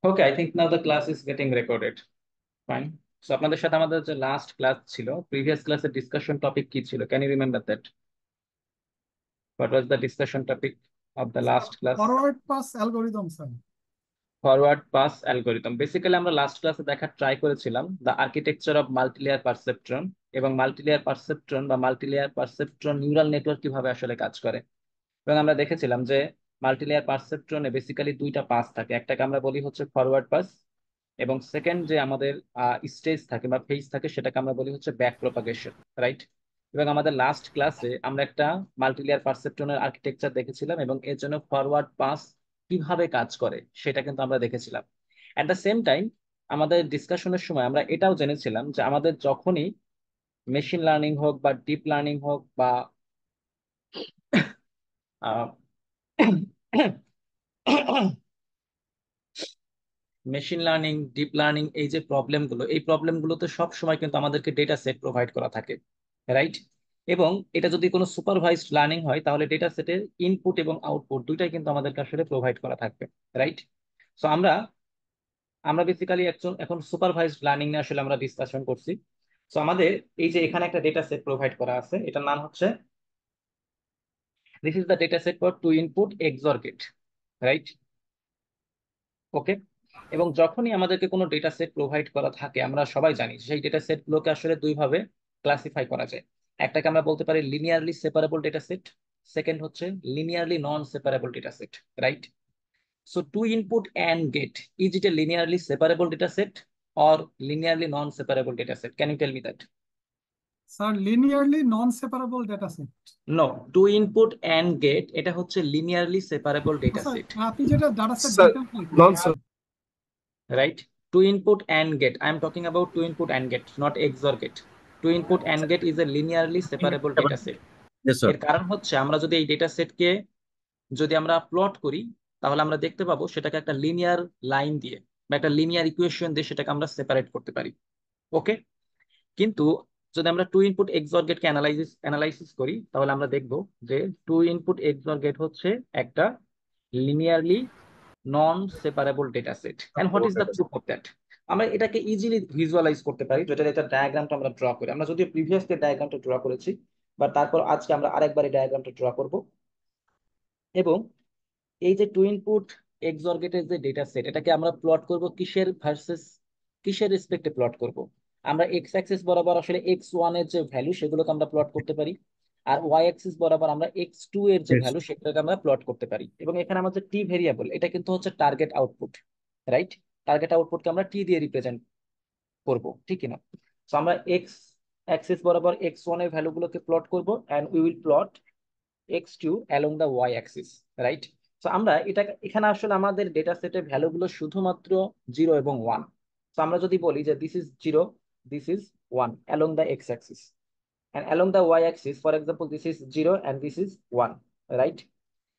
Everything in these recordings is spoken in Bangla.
Okay, I think now the class is getting recorded. Fine. So আপনাদের সাথে আমাদের যে লাস্ট ক্লাস ছিল, প্রিভিয়াস ক্লাসের ডিসকাশন টপিক কি ছিল? Can you remember that? What was the discussion topic of the last class? Forward pass algorithm sir. Forward pass algorithm. Basically আমরা লাস্ট ক্লাসে দেখার ট্রাই করেছিলাম the architecture of multilayer perceptron, এবং মাল্টিলেয়ার পারসেপ্ট্রন বা মাল্টিলেয়ার পারসেপ্ট্রন নিউরাল নেটওয়ার্ক কিভাবে আসলে কাজ করে। এবং আমরা দেখেছিলাম যে মাল্টিলেয়ার পারসেপ্ট্রনে বেসিক্যালি দুইটা পাস থাকে, একটাকে আমরা বলি হচ্ছে ফরওয়ার্ড পাস, এবং সেকেন্ড যে আমাদের স্টেজ থাকে বা ফেজ থাকে সেটাকে আমরা বলি হচ্ছে ব্যাক প্রপাগেশন, রাইট? এবং আমাদের লাস্ট ক্লাসে আমরা একটা মাল্টিলেয়ার পারসেপ্ট্রনের আর্কিটেকচার দেখেছিলাম এবং এর জন্য ফরওয়ার্ড পাস কিভাবে কাজ করে সেটা কিন্তু আমরা দেখেছিলাম। অ্যাট দ্য সেম টাইম আমাদের ডিসকাশনের সময় আমরা এটাও জেনেছিলাম যে আমাদের যখনই মেশিন লার্নিং হোক বা ডিপ লার্নিং হোক বা মেশিন লার্নিং, ডিপ লার্নিং, এই যে প্রবলেমগুলো, এই প্রবলেমগুলোতে সব সময় কিন্তু আমাদেরকে ডেটা সেট প্রোভাইড করা থাকে, রাইট? এবং এটা যদি কোনো সুপারভাইজড লার্নিং হয় তাহলে ডেটা সেটের ইনপুট এবং আউটপুট দুইটাই কিন্তু আমাদেরকে আসলে প্রোভাইড করা থাকবে, রাইট? সো আমরা আমরা বেসিক্যালি এখন সুপারভাইজড লার্নিং নিয়ে আসলে আমরা ডিসকাশন করছি। সো আমাদের এই যে এখানে একটা ডেটা সেট প্রোভাইড করা আছে, এটার নাম হচ্ছে, this is the data set for two input XOR gate, right? Okay. এবং যখনই আমাদেরকে কোনো ডেটা সেট প্রোভাইড করা থাকে আমরা সবাই জানি সেই ডেটা সেট গুলোকে আসলে দুই ভাবে ক্লাসিফাই করা যায়। একটাকে আমরা বলতে পারি linearly separable data set, second হচ্ছে linearly non separable data set, right? So two input AND gate, is it a linearly separable data set or linearly non separable data set? Can you tell me that? Sir linearly non separable data set. No, two input AND gate এটা হচ্ছে linearly separable data sir set, আপনি যেটা ডাটা সেট Sir, দিতেন non sir. right? To input and get, I am talking about to input and get, not XOR get. To input and get is a linearly separable data set. Yes, sir. এর কারণ হচ্ছে আমরা যদি এই ডেটা সেটকে যদি আমরা প্লট করি তাহলে আমরা দেখতে পাবো সেটাকে একটা লিনিয়ার লাইন দিয়ে বা একটা লিনিয়ার ইকুয়েশন দিয়ে সেটাকে আমরা সেপারেট করতে পারি, ওকে? কিন্তু যদি আমরা টু ইনপুট এক্সঅর গেটকে অ্যানালাইসিস করি তাহলে আমরা দেখব যে টু ইনপুট এক্সঅর গেট হচ্ছে একটা linearly non separable data set. And what is the proof of that? আমরা এটাকে ইজিলি ভিজুয়ালাইজ করতে পারি, যেটা এটা ডায়াগ্রামটা আমরা ড্র করি। আমরা যদিও প্রিভিয়াসলি ডায়াগ্রামটা ড্র করেছি, বাট তারপর আজকে আমরা আরেকবার এই ডায়াগ্রামটা ড্র করব। এবং এই যে টু ইনপুট এক্সঅর গেটের যে ডেটা সেট এটাকে আমরা প্লট করব কিসের ভার্সেস কিসের রেসপেক্টে প্লট করব? আমরা এক্স অ্যাক্সিস বরাবর আসলে এক্স ওয়ান এর যে ভ্যালু সেগুলোকে আমরা প্লট করতে পারি, আর ওয়াই অ্যাক্সিস বরাবর আমরা এক্স টু এর যে Yes. ভ্যালু সেটাকে আমরা প্লট করতে পারি। এবং এখানে আমাদের টি ভেরিয়েবল, এটা কিন্তু হচ্ছে টার্গেট আউটপুট, রাইট? টার্গেট আউটপুটকে আমরা টি দিয়ে রিপ্রেজেন্ট করব, ঠিক না? তো আমরা এক্স অ্যাক্সিস বরাবর এক্স ওয়ান এর ভ্যালুগুলোকে প্লট করব and we will plot x2 along the y axis, right? তো আমরা এটা এখানে আসলে আমাদের ডেটা সেটের ভ্যালুগুলো শুধুমাত্র 0 এবং 1। তো আমরা যদি বলি যে this is 0, this is 1 along the x axis, and along the y axis for example this is 0 and this is 1, right?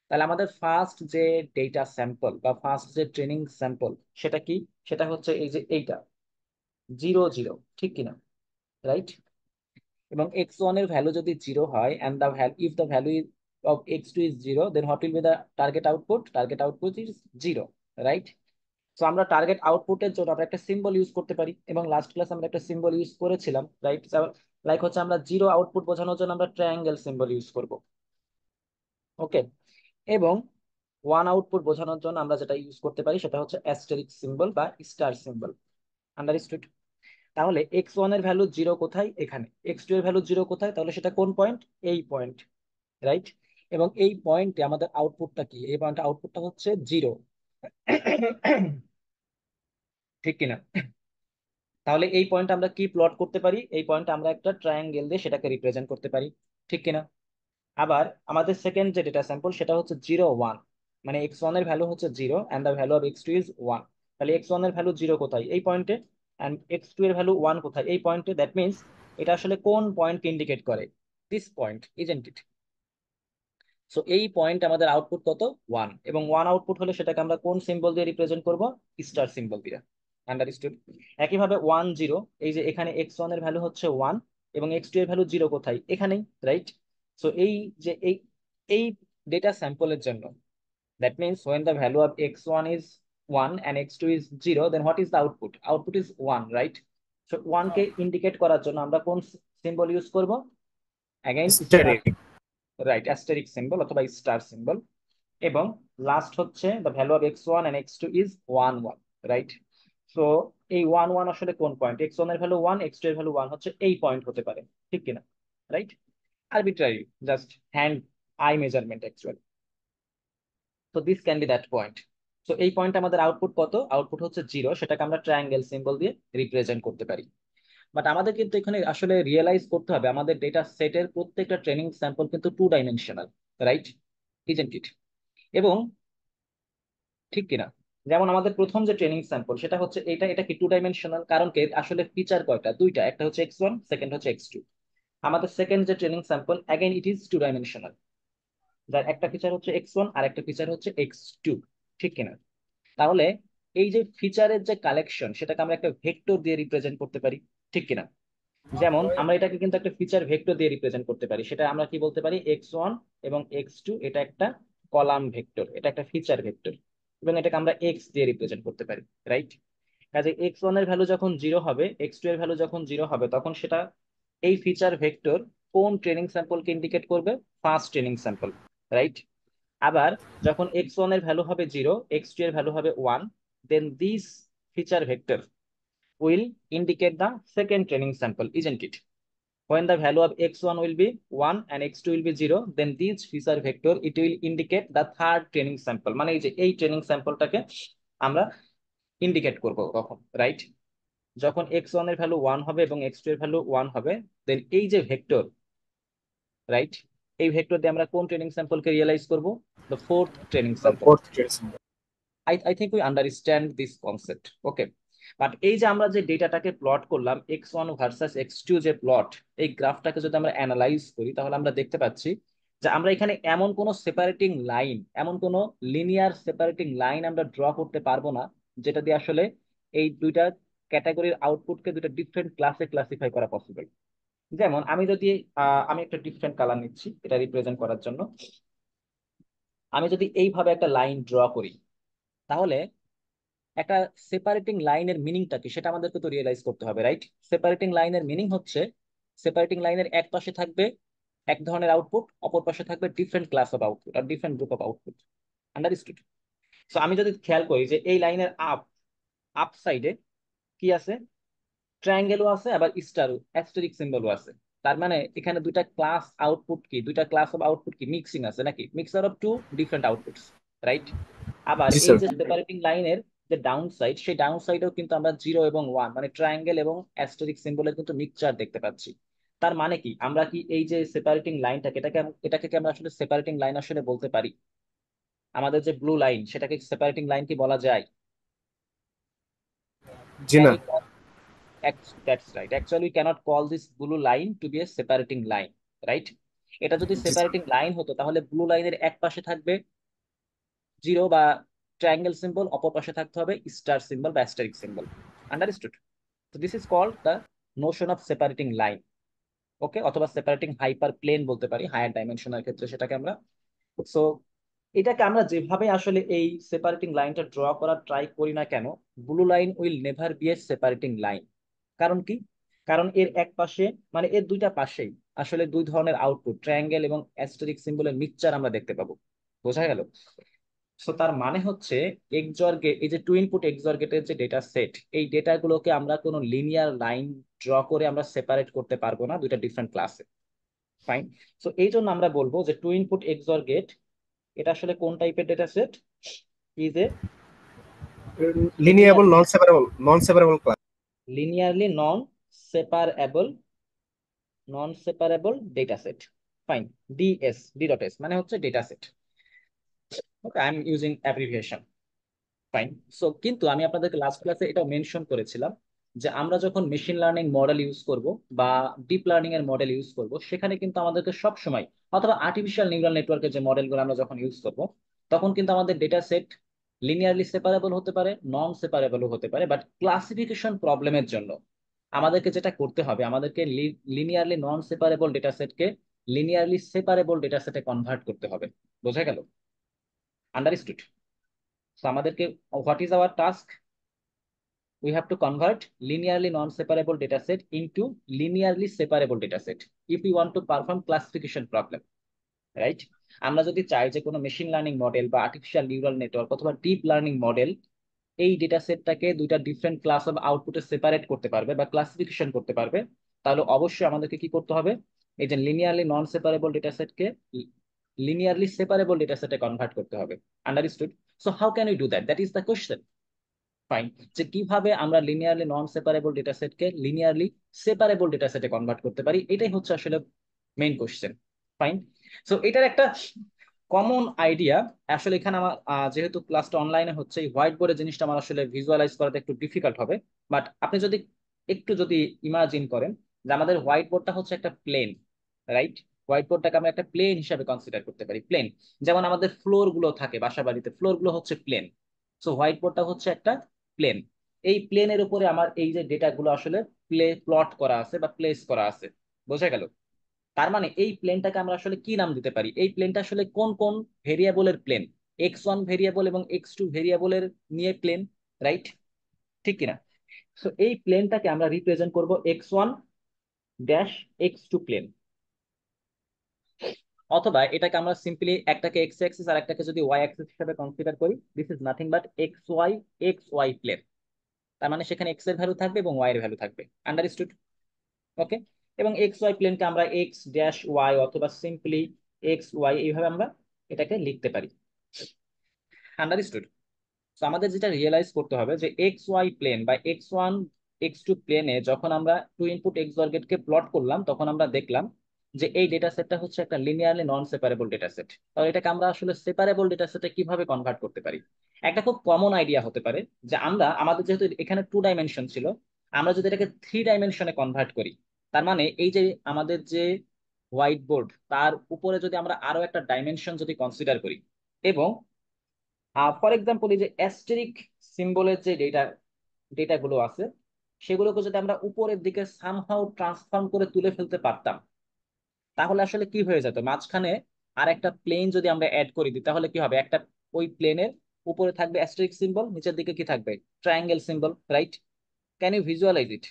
তাহলে আমাদের ফার্স্ট যে ডেটা স্যাম্পল বা ফার্স্ট যে ট্রেনিং স্যাম্পল সেটা কি? সেটা হচ্ছে এই যে এইটা 0 0, ঠিক কিনা, রাইট? এবং x1 এর ভ্যালু যদি 0 হয় and the value if the value of x2 is 0 then what will be the target output? Target output is 0, right? So আমরা টার্গেট আউটপুটের জন্য আমরা একটা সিম্বল ইউজ করতে পারি এবং লাস্ট ক্লাস আমরা একটা সিম্বল ইউজ করেছিলাম, রাইট? লাইক হচ্ছে আমরা 0 আউটপুট বোঝানোর জন্য আমরা ট্রায়াঙ্গেল সিম্বল ইউজ করব, ওকে? এবং 1 আউটপুট বোঝানোর জন্য আমরা যেটা ইউজ করতে পারি সেটা হচ্ছে অ্যাস্টেরিক সিম্বল বা স্টার সিম্বল, আন্ডারস্টুড? তাহলে এক্স ওয়ান এর ভ্যালু 0 কোথায়? এখানে। এক্স টু এর ভ্যালু 0 কোথায়? তাহলে সেটা কোন পয়েন্ট? এই পয়েন্ট, রাইট? এবং এই পয়েন্টে আমাদের আউটপুটটা কি? এই পয়েন্টে আউটপুটটা হচ্ছে 0, ঠিক কিনা? তাহলে এই পয়েন্ট আমরা কি প্লট করতে পারি? এই পয়েন্ট আমরা একটা ট্রায়াঙ্গেল দিয়ে সেটাকে রিপ্রেজেন্ট করতে পারি, ঠিক কিনা? আবার আমাদের সেকেন্ড যে ডেটা স্যাম্পল সেটা হচ্ছে 0 1, মানে এক্স ওয়ান এর ভ্যালু হচ্ছে 0 and the value of x two is 1। তাহলে এক্স ওয়ান এর ভ্যালু 0 কোথায়? এই পয়েন্টে। অ্যান্ড এক্স টু এর ভ্যালু 1 কোথায়? এই পয়েন্টে। দ্যাট মিনস এটা আসলে কোন পয়েন্ট ইন্ডিকেট করে? This point, isn't it? So এই পয়েন্ট আমাদের আউটপুট কত? 1। এবং 1 আউটপুট হলে সেটাকে আমরা কোন সিম্বল দিয়ে রিপ্রেজেন্ট করব? স্টার সিম্বল দিয়ে, আন্ডারস্টুড? একইভাবে 1 0, এই যে এখানে এক্স ওয়ান এর ভ্যালু হচ্ছে 1 এবং এক্স টু এর ভ্যালু 0 কোথায়? এখানেই, রাইট? সো এই যে এই ডেটা স্যাম্পলের জন্য, that means when the value of x1 is 1 and x2 is 0, then what is the output? Output is 1, right? So 1 K indicate করার জন্য আমরা কোন সিম্বল ইউজ করব? Again star, steric. Right, অ্যাস্টেরিক symbol অথবা স্টার সিম্বল। এবং লাস্ট হচ্ছে the value of x1 and x2 is 1 1, right? So এই 1 1 আসলে কোন পয়েন্ট? x1 এর ভ্যালু 1, x2 এর ভ্যালু 1 হচ্ছে এই পয়েন্ট হতে পারে, ঠিক কিনা? Right, arbitrary, just hand I measurement actually. So this can be that point. So এই পয়েন্ট আমাদের আউটপুট কত? আউটপুট হচ্ছে 0, সেটাকে আমরা ট্রায়াঙ্গেল সিম্বল দিয়ে রিপ্রেজেন্ট করতে পারি। বাট আমাদের কিন্তু এখানে আসলে রিয়েলাইজ করতে হবে আমাদের ডেটা সেটের প্রত্যেকটা ট্রেনিং স্যাম্পল কিন্তু 2 ডাইমেনশনাল, রাইট? ইজেন্ট ইট? এবং ঠিক কিনা? যেমন আমাদের প্রথম যে ট্রেনিং স্যাম্পল সেটা হচ্ছে এটা, এটা কি 2 ডাইমেনশনাল? কারণ কি আসলে ফিচার কয়টা? দুইটা, একটা হচ্ছে x1, সেকেন্ড হচ্ছে x2। আমাদের সেকেন্ড যে training sample again it is 2 dimensional, যার একটা ফিচার হচ্ছে x1 আর একটা ফিচার হচ্ছে x2, ঠিক কিনা? তাহলে এই যে ফিচারের যে কালেকশন সেটাকে আমরা একটা ভেক্টর দিয়ে রিপ্রেজেন্ট করতে পারি, ঠিক কিনা? যেমন আমরা এটাকে কিন্তু একটা ফিচার ভেক্টর দিয়ে রিপ্রেজেন্ট করতে পারি। সেটা আমরা কি বলতে পারি? x1 এবং x2 এটা একটা কলাম ভেক্টর, এটা একটা ফিচার ভেক্টর, এবং এটাকে আমরা x দিয়ে রিপ্রেজেন্ট করতে পারি, রাইট? কাজে x1 এর ভ্যালু যখন 0 হবে, x2 এর ভ্যালু যখন 0 হবে, তখন সেটা এই ফিচার ভেক্টর কোন ট্রেনিং স্যাম্পলকে ইন্ডিকেট করবে? First training sample, right? আবার যখন x1 এর ভ্যালু হবে 0, x2 এর ভ্যালু হবে 1, then this feature vector will indicate the second training sample, isn't it? When the value of x1 will be 1 and x2 will be 0, then this feature vector it will indicate the third training sample, মানে এই যে এই ট্রেনিং স্যাম্পলটাকে আমরা ইন্ডিকেট করব কখন, রাইট? যখন x1 এর ভ্যালু 1 হবে এবং x2 এর ভ্যালু 1 হবে, দেন এই যে ভেক্টর, রাইট, এই ভেক্টর দিয়ে আমরা কোন ট্রেনিং স্যাম্পলকে রিয়েলাইজ করব? The fourth training sample. Fourth training. I think we understand this concept, okay? But এই যে আমরা যে ডেটাটাকে প্লট করলাম x1 ভার্সাস x2 যে প্লট, এই গ্রাফটাকে যদি আমরা অ্যানালাইজ করি তাহলে আমরা দেখতে পাচ্ছি যে আমরা এখানে এমন কোনো সেপারেটিং লাইন, এমন কোনো লিনিয়ার সেপারেটিং লাইন আমরা ড্র করতে পারবো না যেটা দিয়ে আসলে এই দুইটা ক্যাটাগরির আউটপুটকে দুইটা ডিফারেন্ট ক্লাসে ক্লাসিফাই করা পসিবল। যেমন আমি যদি আমি একটা ডিফারেন্ট কালার নিচ্ছি এটা রিপ্রেজেন্ট করার জন্য। আমি যদি এইভাবে একটা লাইন ড্র করি, তাহলে একটা সেপারেটিং লাইনের মিনিংটা কি সেটা আমাদেরকে তো রিয়েলাইজ করতে হবে, রাইট? সেপারেটিং লাইনের মিনিং হচ্ছে সেপারেটিং লাইনের এক পাশে থাকবে এক ধরনের আউটপুট, অপর পাশে থাকবে ডিফারেন্ট ক্লাস অফ আউটপুট আর different group of output. Understood? So আমি যদি খেয়াল করি যে এই লাইনের আপ আপ সাইডে কি আছে? ট্রায়াঙ্গেলও আছে, আবার স্টার অ্যাস্টেরিক সিম্বলও আছে। তার মানে এখানে দুইটা ক্লাস আউটপুট কি, দুইটা ক্লাস অফ আউটপুট কি মিক্সিং আছে নাকি? Mixer of two different outputs, right? আবার জি এই স্যার। যে সেপারেটিং লাইনের যে ডাউন সাইড, সেই ডাউন সাইডেও কিন্তু আমরা 0 এবং 1 মানে ট্রায়াঙ্গেল এবং অ্যাস্টেরিক সিম্বলের কিন্তু মিক্সচার দেখতে পাচ্ছি। তার মানে কি আমরা কি এই যে সেপারেটিং লাইনটাকে এটাকে কি আমরা আসলে সেপারেটিং লাইন আসলে বলতে পারি? আমাদের যে ব্লু লাইন সেটাকে সেপারেটিং লাইন কি বলা যায়? জি ক্যান না। We? That's right. Actually, we cannot call this blue line to be a separating line, right? এটা যদি জি স্যার। সেপারেটিং লাইন হতো তাহলে ব্লু লাইনের এক পাশে থাকবে 0 বা ট্রায়াঙ্গেল সিম্বল, অপর পাশে থাকতে হবে স্টার সিম্বল বা অ্যাস্টেরিক সিম্বল। আন্ডারস্টুড? তো this is called the notion of separating line, okay? অথবা সেপারেটিং হাইপার প্লেন বলতে পারি হায়ার ডাইমেনশনের ক্ষেত্রে সেটাকে আমরা। সো এটাকে আমরা যেভাবে আসলে এই সেপারেটিং লাইনটা ড্র করার ট্রাই করি না কেন, blue line will never B A separating line. কারণ কি? কারণ এর এক পাশে, মানে এর দুইটা পাশেই আসলে দুই ধরনের আউটপুট ট্রায়াঙ্গেল এবং অ্যাস্টেরিক সিম্বলের মিক্সচার আমরা দেখতে পাবো। বোঝা গেল? সো তার মানে হচ্ছে এক্সঅর গেট, এই যে টু ইনপুট এক্সঅর গেটের যে ডেটা সেট, এই ডেটাগুলোকে আমরা কোনো লিনিয়ার লাইন ড্র করে আমরা সেপারেট করতে পারবো না দুইটা ডিফারেন্ট ক্লাসে। ফাইন। সো এই জন্য আমরা বলবো যে টু ইনপুট এক্সঅর গেট এটা আসলে কোন টাইপের data set? Is a linearly non separable class. Linearly separable non separable data set. Fine. D dot S মানে হচ্ছে data set. Okay, I am using abbreviation. Fine. So কিন্তু আমি আপনাদেরকে লাস্ট ক্লাসে এটা মেনশন করেছিলাম যে আমরা যখন মেশিন লার্নিং মডেল ইউজ করব বা ডিপ লার্নিং এর মডেল ইউজ করব, সেখানে কিন্তু আমাদেরকে সব সময়, অথবা আর্টিফিশিয়াল নিউরাল নেটওয়ার্কের যে মডেলগুলো আমরা যখন ইউজ করব, তখন কিন্তু আমাদের ডেটা সেট লিনিয়ারলি সেপারেবল হতে পারে, নন সেপারেবলও হতে পারে। বাট ক্লাসিফিকেশন প্রবলেমের জন্য আমাদেরকে যেটা করতে হবে, আমাদেরকে লিনিয়ারলি নন সেপারেবল ডেটা সেটকে লিনিয়ারলি সেপারেবল ডেটা সেটে কনভার্ট করতে হবে। বোঝা গেল? আন্ডারস্টুড? তো আমাদেরকে what is our task? we have to convert linearly non-separable data set into linearly separable data set if we want to perform classification problem, right? আমরা যদি চাই যে কোনো মেশিন লার্নিং মডেল বা আর্টিফিশিয়াল নিউরাল নেটওয়ার্ক অথবা ডিপ লার্নিং মডেল এই ডেটা সেটটাকে দুইটা ডিফারেন্ট ক্লাস অফ আউটপুটে সেপারেট করতে পারবে বা ক্লাসিফিকেশন করতে পারবে, তাহলে অবশ্যই আমাদেরকে কি করতে হবে? এই যে লিনিয়ারলি নন সেপারেবল ডেটা সেটকে লিনিয়ারলি সেপারেবল ডেটা সেটে কনভার্ট করতে হবে। Understood? So how can you do that? That is the question. Fine, যে কিভাবে আমরা লিনিয়ারলি নন সেপারেবল ডেটা সেটকে লিনিয়ারলি সেপারেবল ডেটা সেটে কনভার্ট করতে পারি, এটাই হচ্ছে আসলে মেইন কোশ্চেন। ফাইন, সো এটার একটা কমন আইডিয়া আসলে এখানে আমার যেহেতু ক্লাসটা অনলাইনে হচ্ছে, এই হোয়াইট বোর্ডের জিনিসটা আমার আসলে ভিজুয়ালাইজ করাতে একটু ডিফিকাল্ট হবে। বাট আপনি যদি একটু ইমাজিন করেন যে আমাদের হোয়াইট বোর্ডটা হচ্ছে একটা প্লেন, রাইট? হোয়াইট বোর্ডটাকে আমরা একটা প্লেন হিসাবে কনসিডার করতে পারি। প্লেন যেমন আমাদের ফ্লোর গুলো থাকে বাসা বাড়িতে, ফ্লোর গুলো হচ্ছে প্লেন। সো হোয়াইট বোর্ডটা হচ্ছে একটা প্লেন। এই প্লেনের উপরে আমার এই যে ডেটা গুলো আসলে প্লট করা আছে বা প্লেস করা আছে। বোঝা গেল? তার মানে এই প্লেনটাকে আমরা আসলে কি নাম দিতে পারি? এই প্লেনটা আসলে কোন কোন ভেরিয়েবলের প্লেন? x1 ভেরিয়েবল এবং x2 ভেরিয়েবলের নিয়ে প্লেন, রাইট? ঠিক কিনা? সো এই প্লেনটাকে আমরা রিপ্রেজেন্ট করব x1 ড্যাশ x2 প্লেন, অথবা এটাকে আমরা সিম্পলি একটাকে x অ্যাক্সিস আর একটাকে যদি y অ্যাক্সিস হিসেবে কনসিডার করি, this is nothing but xy plane. তার মানে সেখানে x এর ভ্যালু থাকবে এবং y এর ভ্যালু থাকবে। আন্ডারস্টুড? ওকে, এবং এক্স ওয়াই প্লেনকে আমরা এক্স ড্যাশ ওয়াই অথবা সিম্পলি এক্স ওয়াই এইভাবে আমরা এটাকে লিখতে পারি। আন্ডারস্টুড? তো আমাদের যেটা রিয়েলাইজ করতে হবে যে এক্স ওয়াই প্লেন বা x1 x2 প্লেনে যখন আমরা টু ইনপুট এক্স অর্গেটকে প্লট করলাম, তখন আমরা দেখলাম যে এই ডেটা সেটটা হচ্ছে একটা linearly non separable data set. তাহলে এটাকে আমরা আসলে সেপারেবল ডেটা সেটে কিভাবে কনভার্ট করতে পারি? একটা খুব কমন আইডিয়া হতে পারে যে আমরা আমাদের যেহেতু এখানে 2 ডাইমেনশন ছিল, আমরা যদি এটাকে 3 ডাইমেনশনে কনভার্ট করি, তার মানে এই যে আমাদের যে হোয়াইট বোর্ড, তার উপরে যদি আমরা আরো একটা ডাইমেনশন যদি কনসিডার করি, এবং ফর এক্সাম্পল এই যে অ্যাস্টেরিক সিম্বলের যে ডেটাগুলো আছে, সেগুলোকে যদি আমরা উপরের দিকে সামহাউ ট্রান্সফর্ম করে তুলে ফেলতে পারতাম, তাহলে আসলে কি হয়ে যেত? মাঝখানে আর একটা প্লেন যদি আমরা অ্যাড করে দিই, তাহলে কি হবে? একটা ওই প্লেনের উপরে থাকবে অ্যাস্টেরিক সিম্বল, নিচের দিকে কি থাকবে? Triangle symbol, right? Can you visualise it?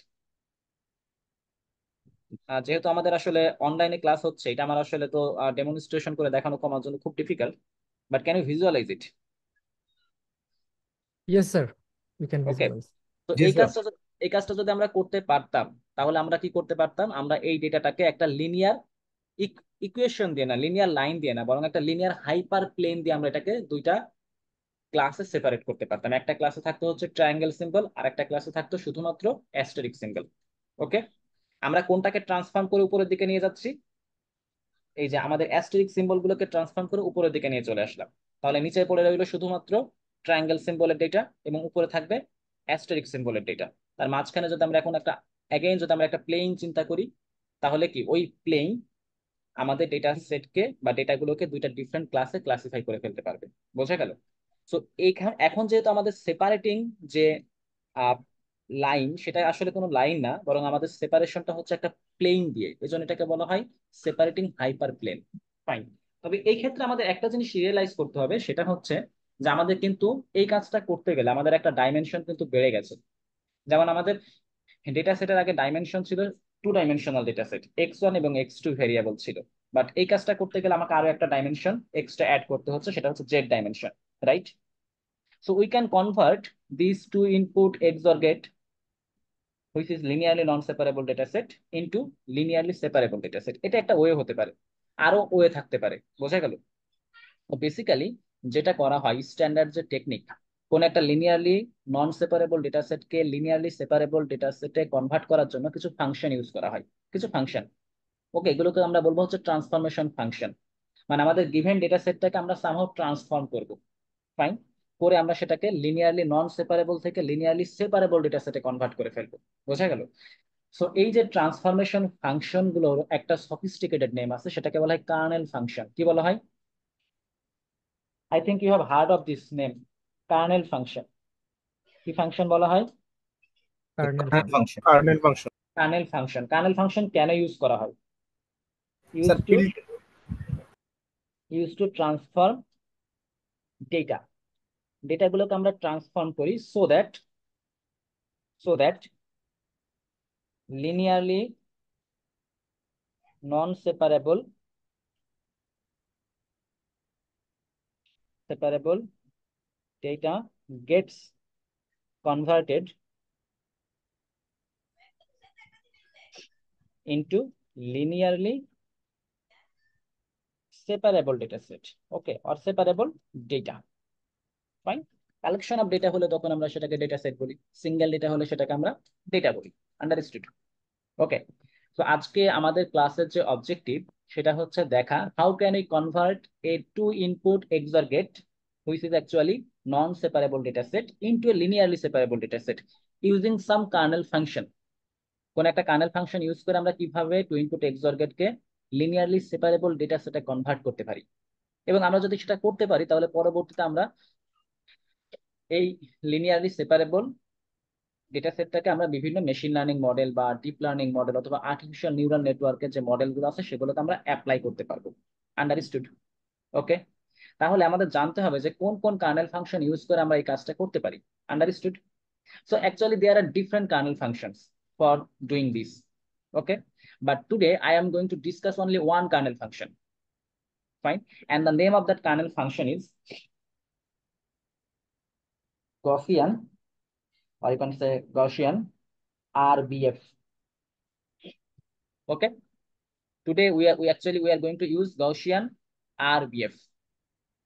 যেহেতু আমাদের আসলে অনলাইনে ক্লাস হচ্ছে, এটা আমার আসলে তো ডেমনস্ট্রেশন করে দেখানো আমার জন্য খুব difficult, but can you visualise it? Yes, sir. We can okay, visualize. তো জি স্যার। এই কাজটা যদি আমরা করতে পারতাম, তাহলে আমরা কি করতে পারতাম? আমরা এই ডেটাটাকে একটা লিনিয়ার ইকুয়েশন দিয়ে না, লিনিয়ার লাইন দিয়ে না, বরং একটা লিনিয়ার হাইপার প্লেন দিয়ে আমরা এটাকে দুইটা ক্লাসে সেপারেট করতে পারতাম। একটা ক্লাসে থাকতো হচ্ছে ট্রায়াঙ্গেল সিম্বল, আর একটা ক্লাসে থাকতো শুধুমাত্র অ্যাস্টেরিক সিম্বল। ওকে, আমরা কোনটাকে ট্রান্সফর্ম করে উপরের দিকে নিয়ে যাচ্ছি? এই যে আমাদের অ্যাস্টেরিক সিম্বল গুলোকে ট্রান্সফর্ম করে উপরের দিকে নিয়ে চলে আসলাম। তাহলে নিচে পড়ে রইলো শুধুমাত্র ট্রায়াঙ্গেল সিম্বলের ডেটা এবং উপরে থাকবে অ্যাস্টেরিক সিম্বলের ডেটা। তার মাঝখানে যদি আমরা এখন একটা অ্যাগেইন যদি আমরা একটা প্লেন চিন্তা করি, তাহলে কি ওই প্লেন আমাদের ডেটা সেটকে বা ডেটাগুলোকে দুইটা ডিফারেন্ট ক্লাসে ক্লাসিফাই করে ফেলতে পারবে। বোঝা গেল? সো এইখানে এখন যেহেতু আমাদের সেপারেটিং যে লাইন, সেটা আসলে কোনো লাইন না, বরং আমাদের সেপারেশনটা হচ্ছে একটা প্লেন দিয়ে, এজন্য এটাকে বলা হয় সেপারেটিং হাইপার প্লেন। ফাইন, তবে এই ক্ষেত্রে আমাদের একটা জিনিস রিয়েলাইজ করতে হবে, সেটা হচ্ছে যে আমাদের কিন্তু এই কাজটা করতে গেলে আমাদের একটা ডাইমেনশন কিন্তু বেড়ে গেছে। যেমন আমাদের ডেটা সেটের আগে ডাইমেনশন ছিল 2 ডাইমেনশনাল ডেটা সেট, x1 এবং x2 ভেরিয়েবল ছিল। বাট এই কাজটা করতে গেলে আমাকে আরো একটা ডাইমেনশন এক্সট্রা অ্যাড করতে হচ্ছে, সেটা হচ্ছে Z dimension, right? So we can convert this to input XOR gate which is linearly non-separable data set into linearly separable data set। এটা একটা ওয়ে হতে পারে, আরো ওয়ে থাকতে পারে। বোঝা গেল? বেসিক্যালি যেটা করা হয় স্ট্যান্ডার্ড যে টেকনিক, কোন একটা লিনিয়ারলি নন সেপারেবল ডেটা সেটকে লিনিয়ারলি সেপারেবল ডেটা সেটে কনভার্ট করার জন্য কিছু ফাংশন ইউজ করা হয়। কিছু ফাংশন, ওকে, এগুলোকে আমরা বলবো হচ্ছে ট্রান্সফরমেশন ফাংশন। মানে আমাদের গিভেন ডেটা সেটটাকে আমরা সামহাউ ট্রান্সফর্ম করব, ফাইন, করে আমরা সেটাকে লিনিয়ারলি নন সেপারেবল থেকে লিনিয়ারলি সেপারেবল ডেটা সেটে কনভার্ট করে ফেলবো। বোঝা গেল? সো এই যে ট্রান্সফরমেশন ফাংশন গুলোর একটা সফিস্টিকেটেড নেম আছে, সেটাকে বলা হয় কার্নেল ফাংশন। কি বলা হয়? I think you have heard of this name, kernel function. কি ফাংশন বলা হয়? Kernel kernel function. Function. Kernel function kernel function. Kernel function কেন ইউজ করা হয়? Use sir. To transform data. ডেটাগুলোকে আমরা ট্রান্সফর্ম করি so that linearly non-separable data gets converted into linearly separable data set, okay, or separable data. Fine. Collection of data হলে তখন আমরা সেটাকে ডেটা সেট বলি, সিঙ্গেল ডেটা হলে সেটাকে আমরা ডেটা বলি। আন্ডারস্টুড? ওকে, তো আজকে আমাদের ক্লাসের যে অবজেক্টিভ সেটা হচ্ছে দেখা how can we convert a two input XOR gate which is actually non separable data set into a linearly separable data set using some kernel function. কোন একটা কার্নেল ফাংশন ইউজ করে আমরা কিভাবে টু ইনপুট XOR গেটকে লিনিয়ারলি সেপারেবল ডেটা সেটে কনভার্ট করতে পারি, এবং আমরা যদি সেটা করতে পারি তাহলে পরবর্তীতে আমরা এই লিনিয়ারলি সেপারেবল ডেটা সেটটাকে আমরা বিভিন্ন মেশিন লার্নিং মডেল বা ডিপ লার্নিং মডেল অথবা আর্টিফিশিয়াল নিউরাল নেটওয়ার্কের যে মডেলগুলো আছে সেগুলোতে আমরা অ্যাপ্লাই করতে পারবো। আন্ডারস্টুড? ওকে, তাহলে আমাদের জানতে হবে যে কোন কোন কার্নেল ফাংশন ইউজ করে আমরা এই কাজটা করতে পারি। Understood? So actually there are different kernel functions for doing this, okay, but today I am going to discuss only one kernel function, fine, and the name of that kernel function is Gaussian, or you can say Gaussian RBF. Okay, today we are going to use Gaussian RBF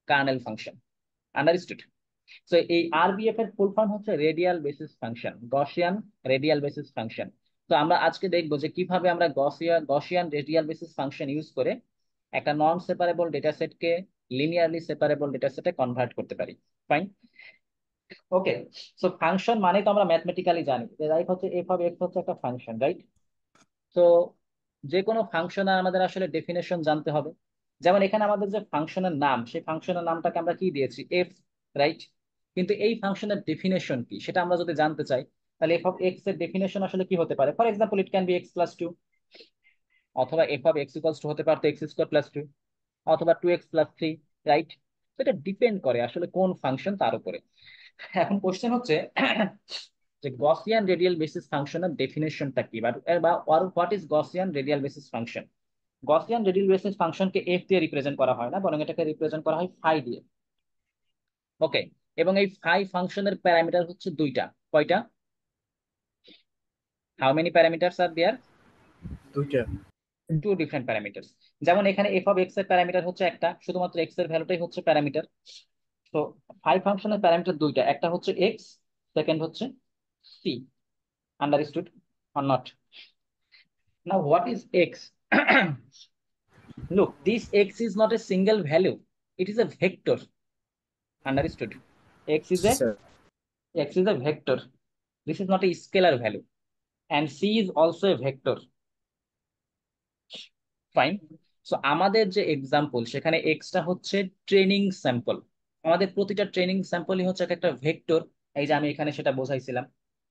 kernel function. Understood? So এই RBF এর ফুল ফর্ম হচ্ছে radial basis function, Gaussian radial basis function. তো আমরা আজকে দেখবো যে কিভাবে আমরা Gaussian radial basis function use করে একটা নন সেপারেবল ডেটা সেটকে লিনিয়ারলি সেপারেবল ডেটা সেটে কনভার্ট করতে পারি। ফাইন, ওকে। সো ফাংশন মানে তো আমরা ম্যাথমেটিক্যালি জানি যে রাইট হচ্ছে এফ অফ এক্স হচ্ছে একটা ফাংশন, রাইট? তো যে কোনো ফাংশনের আমাদের আসলে ডেফিনেশন জানতে হবে। যেমন এখানে আমাদের যে ফাংশনের নাম, সেই ফাংশনের নামটাকে আমরা কি দিয়েছি? F, right? কিন্তু এই ফাংশনের ডেফিনেশন কি সেটা আমরা যদি জানতে চাই তাহলে এফ অফ এক্স এর ডেফিনেশন আসলে কি হতে পারে? For example it can be x plus two, অথবা f of x equals two হতে পারতো এক্স স্কোয়ার প্লাস টু, অথবা two x plus three, right? তো এটা ডিপেন্ড করে আসলে কোন ফাংশন তার উপরে। এখন কোশ্চেন হচ্ছে যে গসিয়ান রেডিয়াল বেসিস ফাংশনের ডেফিনেশনটা কি, বা what is Gaussian radial basis function? Gaussian radial basis ফাংশনকে এফ দিয়ে রিপ্রেজেন্ট করা হয় না, বরং এটাকে রিপ্রেজেন্ট করা হয় ফাই দিয়ে। ওকে, এবং এই ফাই ফাংশনের প্যারামিটার হচ্ছে দুইটা। কয়টা? How many parameters are there? দুইটা। Two different parameters. যেমন এখানে এফ অফ এক্স এর প্যারামিটার হচ্ছে একটা, শুধুমাত্র এক্স এর ভ্যালুটাই হচ্ছে প্যারামিটার। তো ফাই ফাংশনের প্যারামিটার দুইটা, একটা হচ্ছে এক্স, সেকেন্ড হচ্ছে C. Understood or not? Now what is x? Look, this x is not a single value, it is a vector. Understood? x is a sir vector. This is not a scalar value, and c is also a vector. Fine. So আমাদের যে এক্সাম্পল সেখানে x টা হচ্ছে ট্রেনিং স্যাম্পল। আমাদের প্রতিটা ট্রেনিং স্যাম্পলই হচ্ছে একটা ভেক্টর। এই যে আমি এখানে সেটা বোঝাইছিলাম,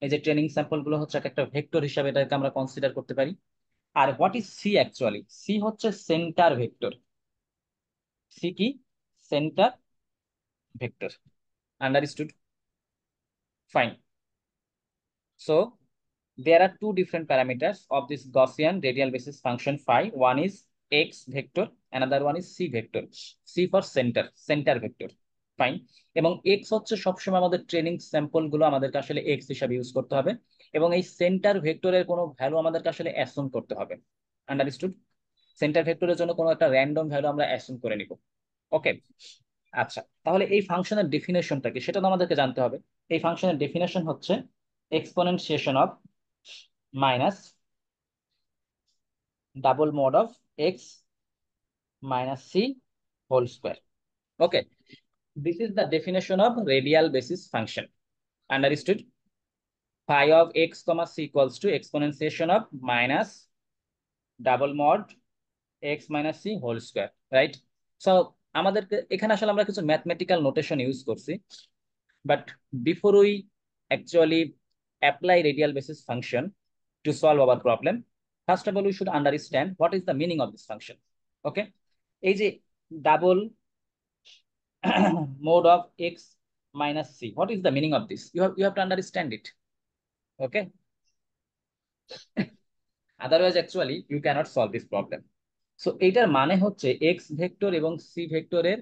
এই যে ট্রেনিং স্যাম্পল গুলো হচ্ছে একটা ভেক্টর হিসাবে এটাকে আমরা কনসিডার করতে পারি। আর what is C actually? C হচ্ছে সেন্টার ভেক্টর। সি কি? Centre vector. Understood? Fine. So there are two different parameters of this Gaussian radial basis function phi. One is x vector, another one is c vector. C for center vector. Fine. এবং x হচ্ছে সবসময় আমাদের ট্রেনিং স্যাম্পল গুলো আমাদেরকে আসলে x হিসাবে ইউজ করতে হবে, এবং এই সেন্টার ভেক্টরের কোনো ভ্যালু আমাদেরকে আসলে অ্যাসুম করতে হবে। আন্ডারস্টুড? সেন্টার ভেক্টরের জন্য কোনো একটা র্যান্ডম ভ্যালু আমরা অ্যাসুম করে নিব। ওকে, আচ্ছা, তাহলে এই ফাংশনের ডেফিনেশনটা কি সেটা তো আমাদেরকে জানতে হবে। এই ফাংশনের ডেফিনেশন হচ্ছে exponentiation of minus double mod of x minus c whole square. Okay, this is the definition of radial basis function. Understood? phi of x comma c equals to exponentiation of minus double mod x minus c whole square, right? So আমাদেরকে এখানে আসলে আমরা কিছু ম্যাথমেটিক্যাল নোটেশন ইউজ করছি, but before we actually apply radial basis function to solve our problem, first of all we should understand what is the meaning of this function. Okay, এই যে double mode of x minus c. What is the meaning of this? You have to understand it. Okay. Otherwise actually you cannot solve this problem. So এটার মানে হচ্ছে x ভেক্টর এবং c ভেক্টরের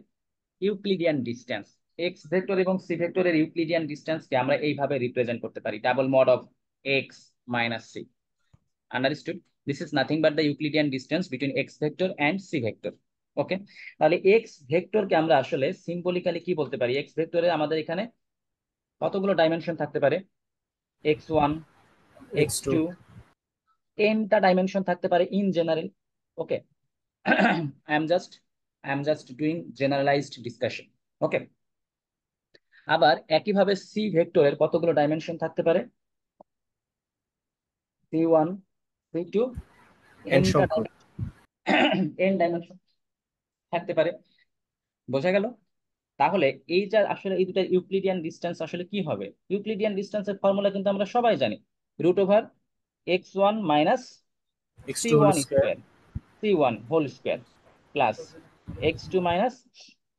ইউক্লিডিয়ান ডিস্টেন্স। x ভেক্টর এবং c ভেক্টরের ইউক্লিডিয়ান ডিস্টেন্সকে আমরা এইভাবে রিপ্রেজেন্ট করতে পারি, double mod of x minus c. Understood? This is nothing but the Euclidean distance between x vector and c vector. ওকে, তাহলে x ভেক্টরকে আমরা আসলে সিম্বলিক্যালি কি বলতে পারি? x ভেক্টরে আমাদের এখানে কতগুলো ডাইমেনশন থাকতে পারে? x1, x2 x2, nটা ডাইমেনশন থাকতে পারে in general. Okay, I am just doing generalized discussion. ওকে, আবার একইভাবে c ভেক্টরের কতগুলো ডাইমেনশন থাকতে পারে? c1, c2, n nটা সংখ্যক n ডাইমেনশন থাকতে পারে। বোঝা গেল? তাহলে এইটা আসলে এই দুটা ইউক্লিডিয়ান ডিস্টেন্স আসলে কি হবে? ইউক্লিডিয়ান ডিস্টেন্সের ফর্মুলা কিন্তু আমরা সবাই জানি, root over x1 minus x2 whole c1 square square, c1 whole square plus x2 minus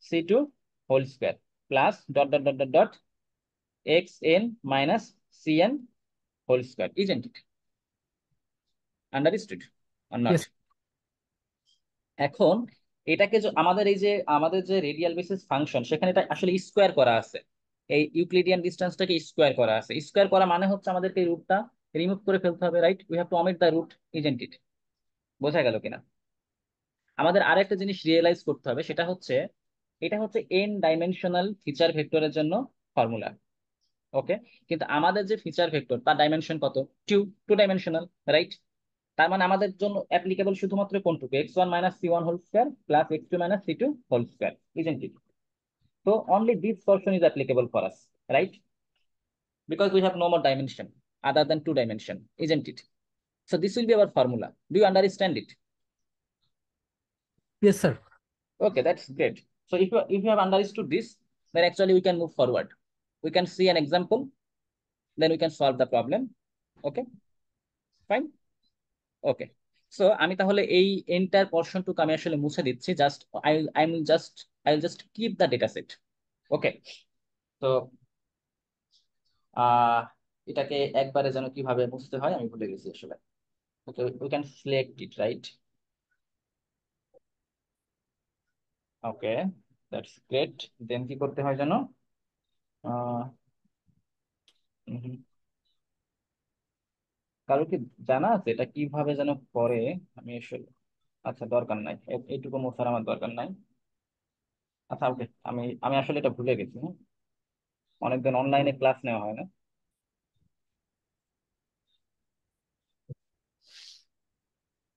c2 whole square plus dot dot dot dot dot xn minus cn whole square. Isn't it? Understood or not? Yes. এখন এটাকে আমাদের যে রেডিয়াল বেসিস ফাংশন, সেখানে এটা আসলে স্কোয়ার করা আছে, এই ইউক্লিডিয়ান ডিস্টেন্সটাকে স্কোয়ার করা আছে। স্কোয়ার করা মানে হচ্ছে আমাদেরকে এই রুটটা রিমুভ করে ফেলতে হবে, right? We have to omit the root, isn't it? বোঝা গেল কিনা? আমাদের আরেকটা জিনিস রিয়েলাইজ করতে হবে, সেটা হচ্ছে এটা হচ্ছে n ডাইমেনশনাল ফিচার ভেক্টরের জন্য ফর্মুলা। ওকে, কিন্তু আমাদের যে ফিচার ভেক্টর তার ডাইমেনশন কত? Two dimensional, right? তার মানে আমাদের জন্য অ্যাপ্লিকেবল শুধুমাত্র কোনটুকু? x1 minus c1 whole square plus x2 minus c2 whole square, isn't it? So only this portion is applicable for us, right? Because we have no more dimension other than 2 dimension, isn't it? So this will be our formula. Do you understand it? Yes, sir. Okay, that's great. So if you have understood this, then actually we can move forward. We can see an example, then we can solve the problem. Okay, fine. Okay. So আমি তাহলে এই এন্টার পোর্শনটুকু আমি আসলে মুছে দিচ্ছি। Just I will just keep the data set. Okay. So এটাকে একবারে যেন কিভাবে মুছতে হয় আমি ভুলে গেছি আসলে। Okay, we can select it, right? Okay, that's great. Then কি করতে হয় জানো? আহ উহুম, কারো কি জানা আছে এটা কিভাবে যেন করে? আমি আসলে, আচ্ছা দরকার নাই, এইটুকু মোছার আমার দরকার নাই। আচ্ছা ওকে, আমি আমি আসলে এটা ভুলে গেছি। হ্যাঁ, অনেকদিন অনলাইনে ক্লাস নেওয়া হয় না।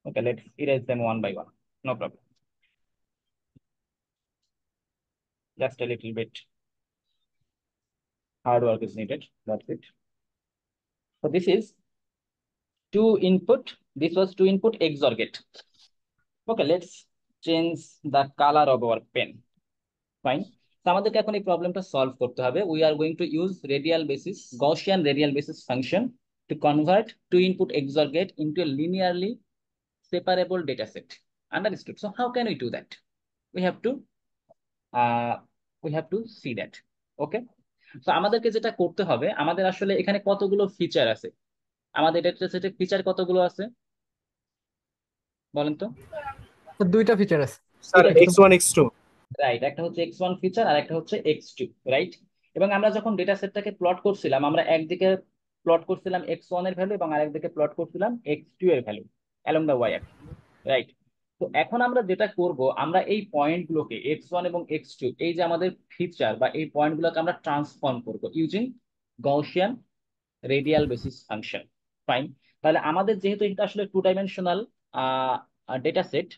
Okay, let's erase them one by one. No problem. Just a little bit hard work is needed. That's it. So this is two input. This was two input XOR gate. Okay, let's change the color of our pen. Fine. তো আমাদেরকে এখন এই প্রবলেমটা সলভ করতে হবে। We are going to use Gaussian radial basis function to convert two input XOR gate into a linearly separable data set. Understood? So how can we do that? We have to uh, see that. Okay. তো আমাদেরকে যেটা করতে হবে, আমাদের আসলে এখানে কতগুলো ফিচার আছে? আমাদের ডেটা সেটে ফিচার কতগুলো আছে বলেন তো? তো দুইটা ফিচার আছে। স্যার দুইটা x1 x2 রাইট, একটা হচ্ছে x1 ফিচার আর একটা হচ্ছে x2, রাইট? এবং আমরা যখন ডেটা সেটটাকে প্লট করছিলাম, আমরা একদিকে প্লট করছিলাম x1 এর ভ্যালু এবং আরেকদিকে প্লট করছিলাম x2 এর value along the y axis, right? তো এখন আমরা যেটা করব, আমরা এই পয়েন্টগুলোকে x1 এবং x2, এই যে আমাদের ফিচার বা এই পয়েন্টগুলোকে আমরা ট্রান্সফর্ম করব using Gaussian radial basis function. Fine. তাহলে আমাদের যেহেতু এটা আসলে two dimensional data set,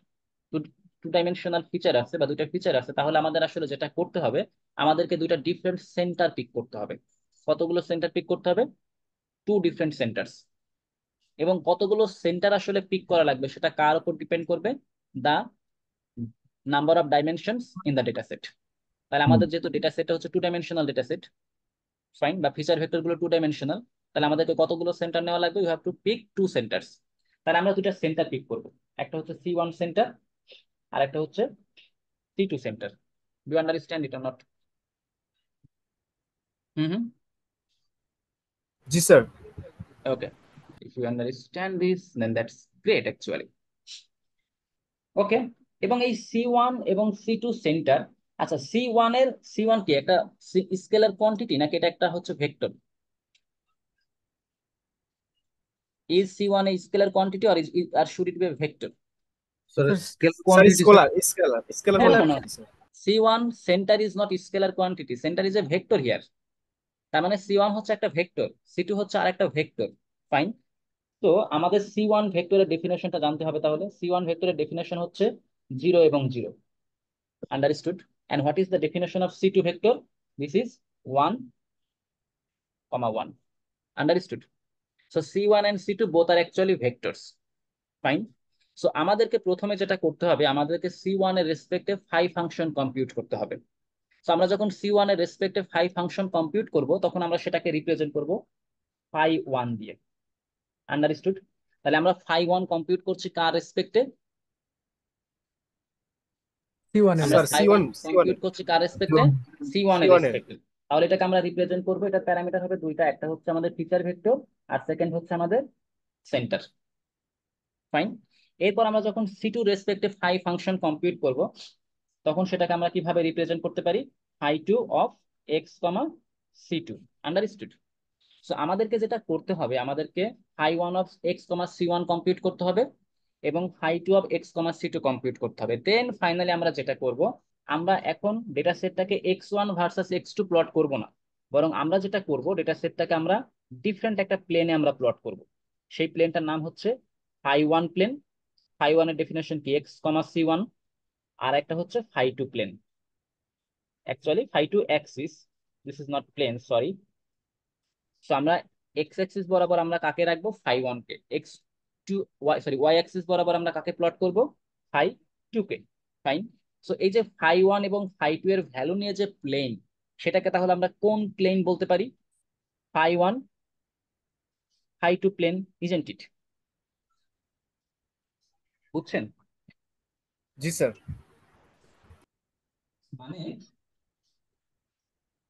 two dimensional feature আছে বা দুইটা ফিচার আছে, তাহলে আমাদের আসলে যেটা করতে হবে, আমাদেরকে দুইটা ডিফারেন্ট সেন্টার পিক করতে হবে। কতগুলো সেন্টার পিক করতে হবে? Two different centres. এবং কতগুলো সেন্টার আসলে পিক করা লাগবে সেটা কার উপর ডিপেন্ড করবে? The number of dimensions in the data set. তাহলে আমাদের যেহেতু ডেটা সেটটা হচ্ছে two dimensional data set, fine, বা ফিচার ভেক্টর গুলো টু ডাইমেনশনাল, তাহলে আমাদেরকে কতগুলো সেন্টার নেওয়া লাগবে? You have to pick two centres. তাহলে আমরা দুইটা সেন্টার পিক করব, একটা হচ্ছে C1 সেন্টার আর একটা হচ্ছে C2 centre. Do you understand it or not? Hmm hmm জি sir. Okay, if you understand this then that's great actually. Okay, এবং এই C1 এবং C2 সেন্টার, আচ্ছা সি ওয়ান কি একটা স্কেলার কোয়ান্টিটি নাকি এটা একটা হচ্ছে vector? Is C1 a scalar quantity or should it be a vector? Sir sir sir quantity, sir. Scalar No, no, no. Quantity sir. C1 center is not scalar quantity. Center is a vector here. তার মানে C1 হচ্ছে একটা ভেক্টর, C2 হচ্ছে আর একটা ভেক্টর। ফাইন। তো আমাদের C1 ভেক্টরের ডেফিনেশনটা জানতে হবে, তাহলে C1 ভেক্টরের ডেফিনেশন হচ্ছে 0 এবং 0। Understood? And what is the definition of C2 vector? This is 1, 1. Understood? So C1 and C2 both are actually vectors. Fine. So আমাদেরকে প্রথমে যেটা করতে হবে, আমাদেরকে C1 এর রেসপেক্টে ফাই ফাংশন কম্পিউট করতে হবে। সো আমরা যখন C1 এর রেসপেক্টে ফাই ফাংশন কম্পিউট করব, তখন আমরা সেটাকে রিপ্রেজেন্ট করব φ1 দিয়ে। আন্ডারস্টুড? তাহলে আমরা φ1 কম্পিউট করছি কার রেসপেক্টে? C1 এর আমরা স্যার φ1 C1 কম্পিউট করছি কার রেসপেক্টে? C1 এর C1 এর রেসপেক্টে। তাহলে এটাকে আমরা রিপ্রেজেন্ট করব, এটা প্যারামিটার হবে দুইটা, একটা হচ্ছে আমাদের ফিচার ভেক্টর আর সেকেন্ড হচ্ছে আমাদের সেন্টার। ফাইন। এরপর আমরা যখন C2 রেসপেক্টে ফাই ফাংশন কম্পিউট করব, তখন সেটাকে আমরা কিভাবে রিপ্রেজেন্ট করতে পারি? φ2 of x, C2। Understood? So আমাদেরকে যেটা করতে হবে, আমাদেরকে φ1 অফ x, C1 কম্পিউট করতে হবে এবং φ2 অফ x, C2 কম্পিউট করতে হবে। দেন ফাইনালি আমরা যেটা করব, আমরা এখন data সেটটাকে x1 versus x2 plot করব না, বরং আমরা যেটা করব, ডেটা সেটটাকে আমরা ডিফারেন্ট একটা প্লেনে আমরা প্লট করব। সেই প্লেনটার নাম হচ্ছে φ1 প্লেন। φ1 এর ডেফিনেশন কি? x, C1। আর একটা হচ্ছে φ2 plane. Actually φ2 axis, this is not plane, sorry. So আমরা এক্স অ্যাক্সিস বরাবর আমরা কাকে রাখবো? φ1 কে। X to y, sorry, y axis বরাবর আমরা কাকে প্লট করব? φ2 কে। ফাইন। সো এই যে φ1 এবং φ2 এর ভ্যালু নিয়ে যে প্লেন, সেটাকে তাহলে আমরা কোন প্লেন বলতে পারি? φ1 φ2 প্লেন, ইজেন্ট ইট? বুঝছেন? জি স্যার। মানে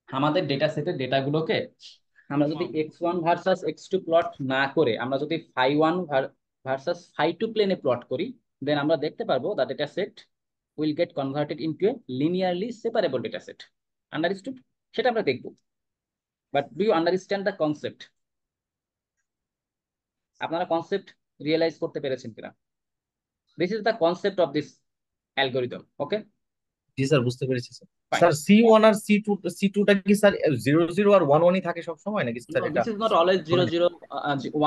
আমাদের ডেটা সেটের ডেটাগুলোকে আমরা যদি x1 ভার্সাস x2 প্লট না করে আমরা যদি φ1 ভার্সাস φ2 প্লেনে প্লট করি, দেন আমরা দেখতে পারবো the data set will get converted into a linearly separable data set. Understood? সেটা আমরা দেখবো। But do you understand the concept? আপনারা কনসেপ্ট রিয়েলাইজ করতে পেরেছেন কিনা? This is the concept of this algorithm. Okay জি স্যার, বুঝতে পেরেছি স্যার। ফাইন। স্যার C1 আর C2টা কি স্যার 0 0 আর 1 1ই থাকে সব সময় নাকি স্যার? No, এটা this is not always 0 ধরে 0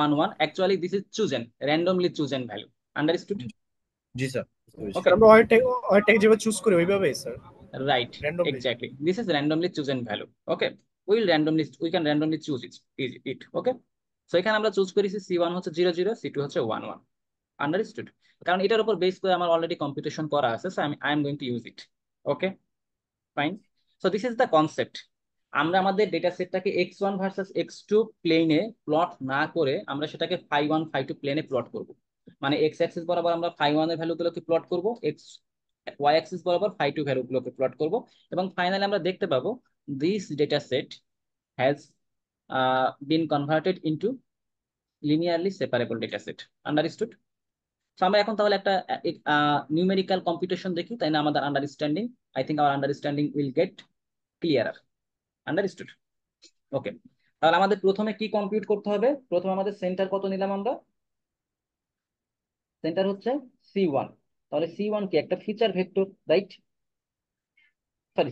1 1. Actually, this is chosen, randomly chosen value. Understood? নিন। জি স্যার, বুঝতে পেরেছি। Okay, আমরা ওয়াইটাকে যেভাবে চুজ করি ওইভাবেই sir, right. Randomly. Exactly. This is randomly chosen value. Okay, we can randomly choose it. Okay. So এখানে আমরা চুজ করেছি C1 হচ্ছে 0 0, C2 হচ্ছে 1 1. Understood? কারণ এটার উপর বেস করে আমার অলরেডি কম্পিউটেশন করা আছে, so I am going to use it. Okay, fine. So this is the concept. আমরা আমাদের ডেটা সেটটাকে x1 ভার্সাস x2 প্লেনে প্লট না করে আমরা সেটাকে φ1 φ2 প্লেনে প্লট করব। মানে x অ্যাক্সিস বরাবর আমরা φ1 এর ভ্যালুগুলোকে প্লট করব, y অ্যাক্সিস বরাবর φ2 ভ্যালুগুলোকে প্লট করব, এবং ফাইনালি আমরা দেখতে পাবো this data set has been converted into linearly separable data set. Understood? তো আমরা এখন তাহলে একটা নিউমেরিক্যাল কম্পিউটেশন দেখি, তাই না? আমাদের understanding, I think our understanding will get clearer. Understood? Okay, তাহলে আমাদের প্রথমে কি কম্পিউট করতে হবে? প্রথমে আমাদের সেন্টার কত নিলাম আমরা? সেন্টার হচ্ছে C1। তাহলে C1 কি একটা feature vector, right? Sorry,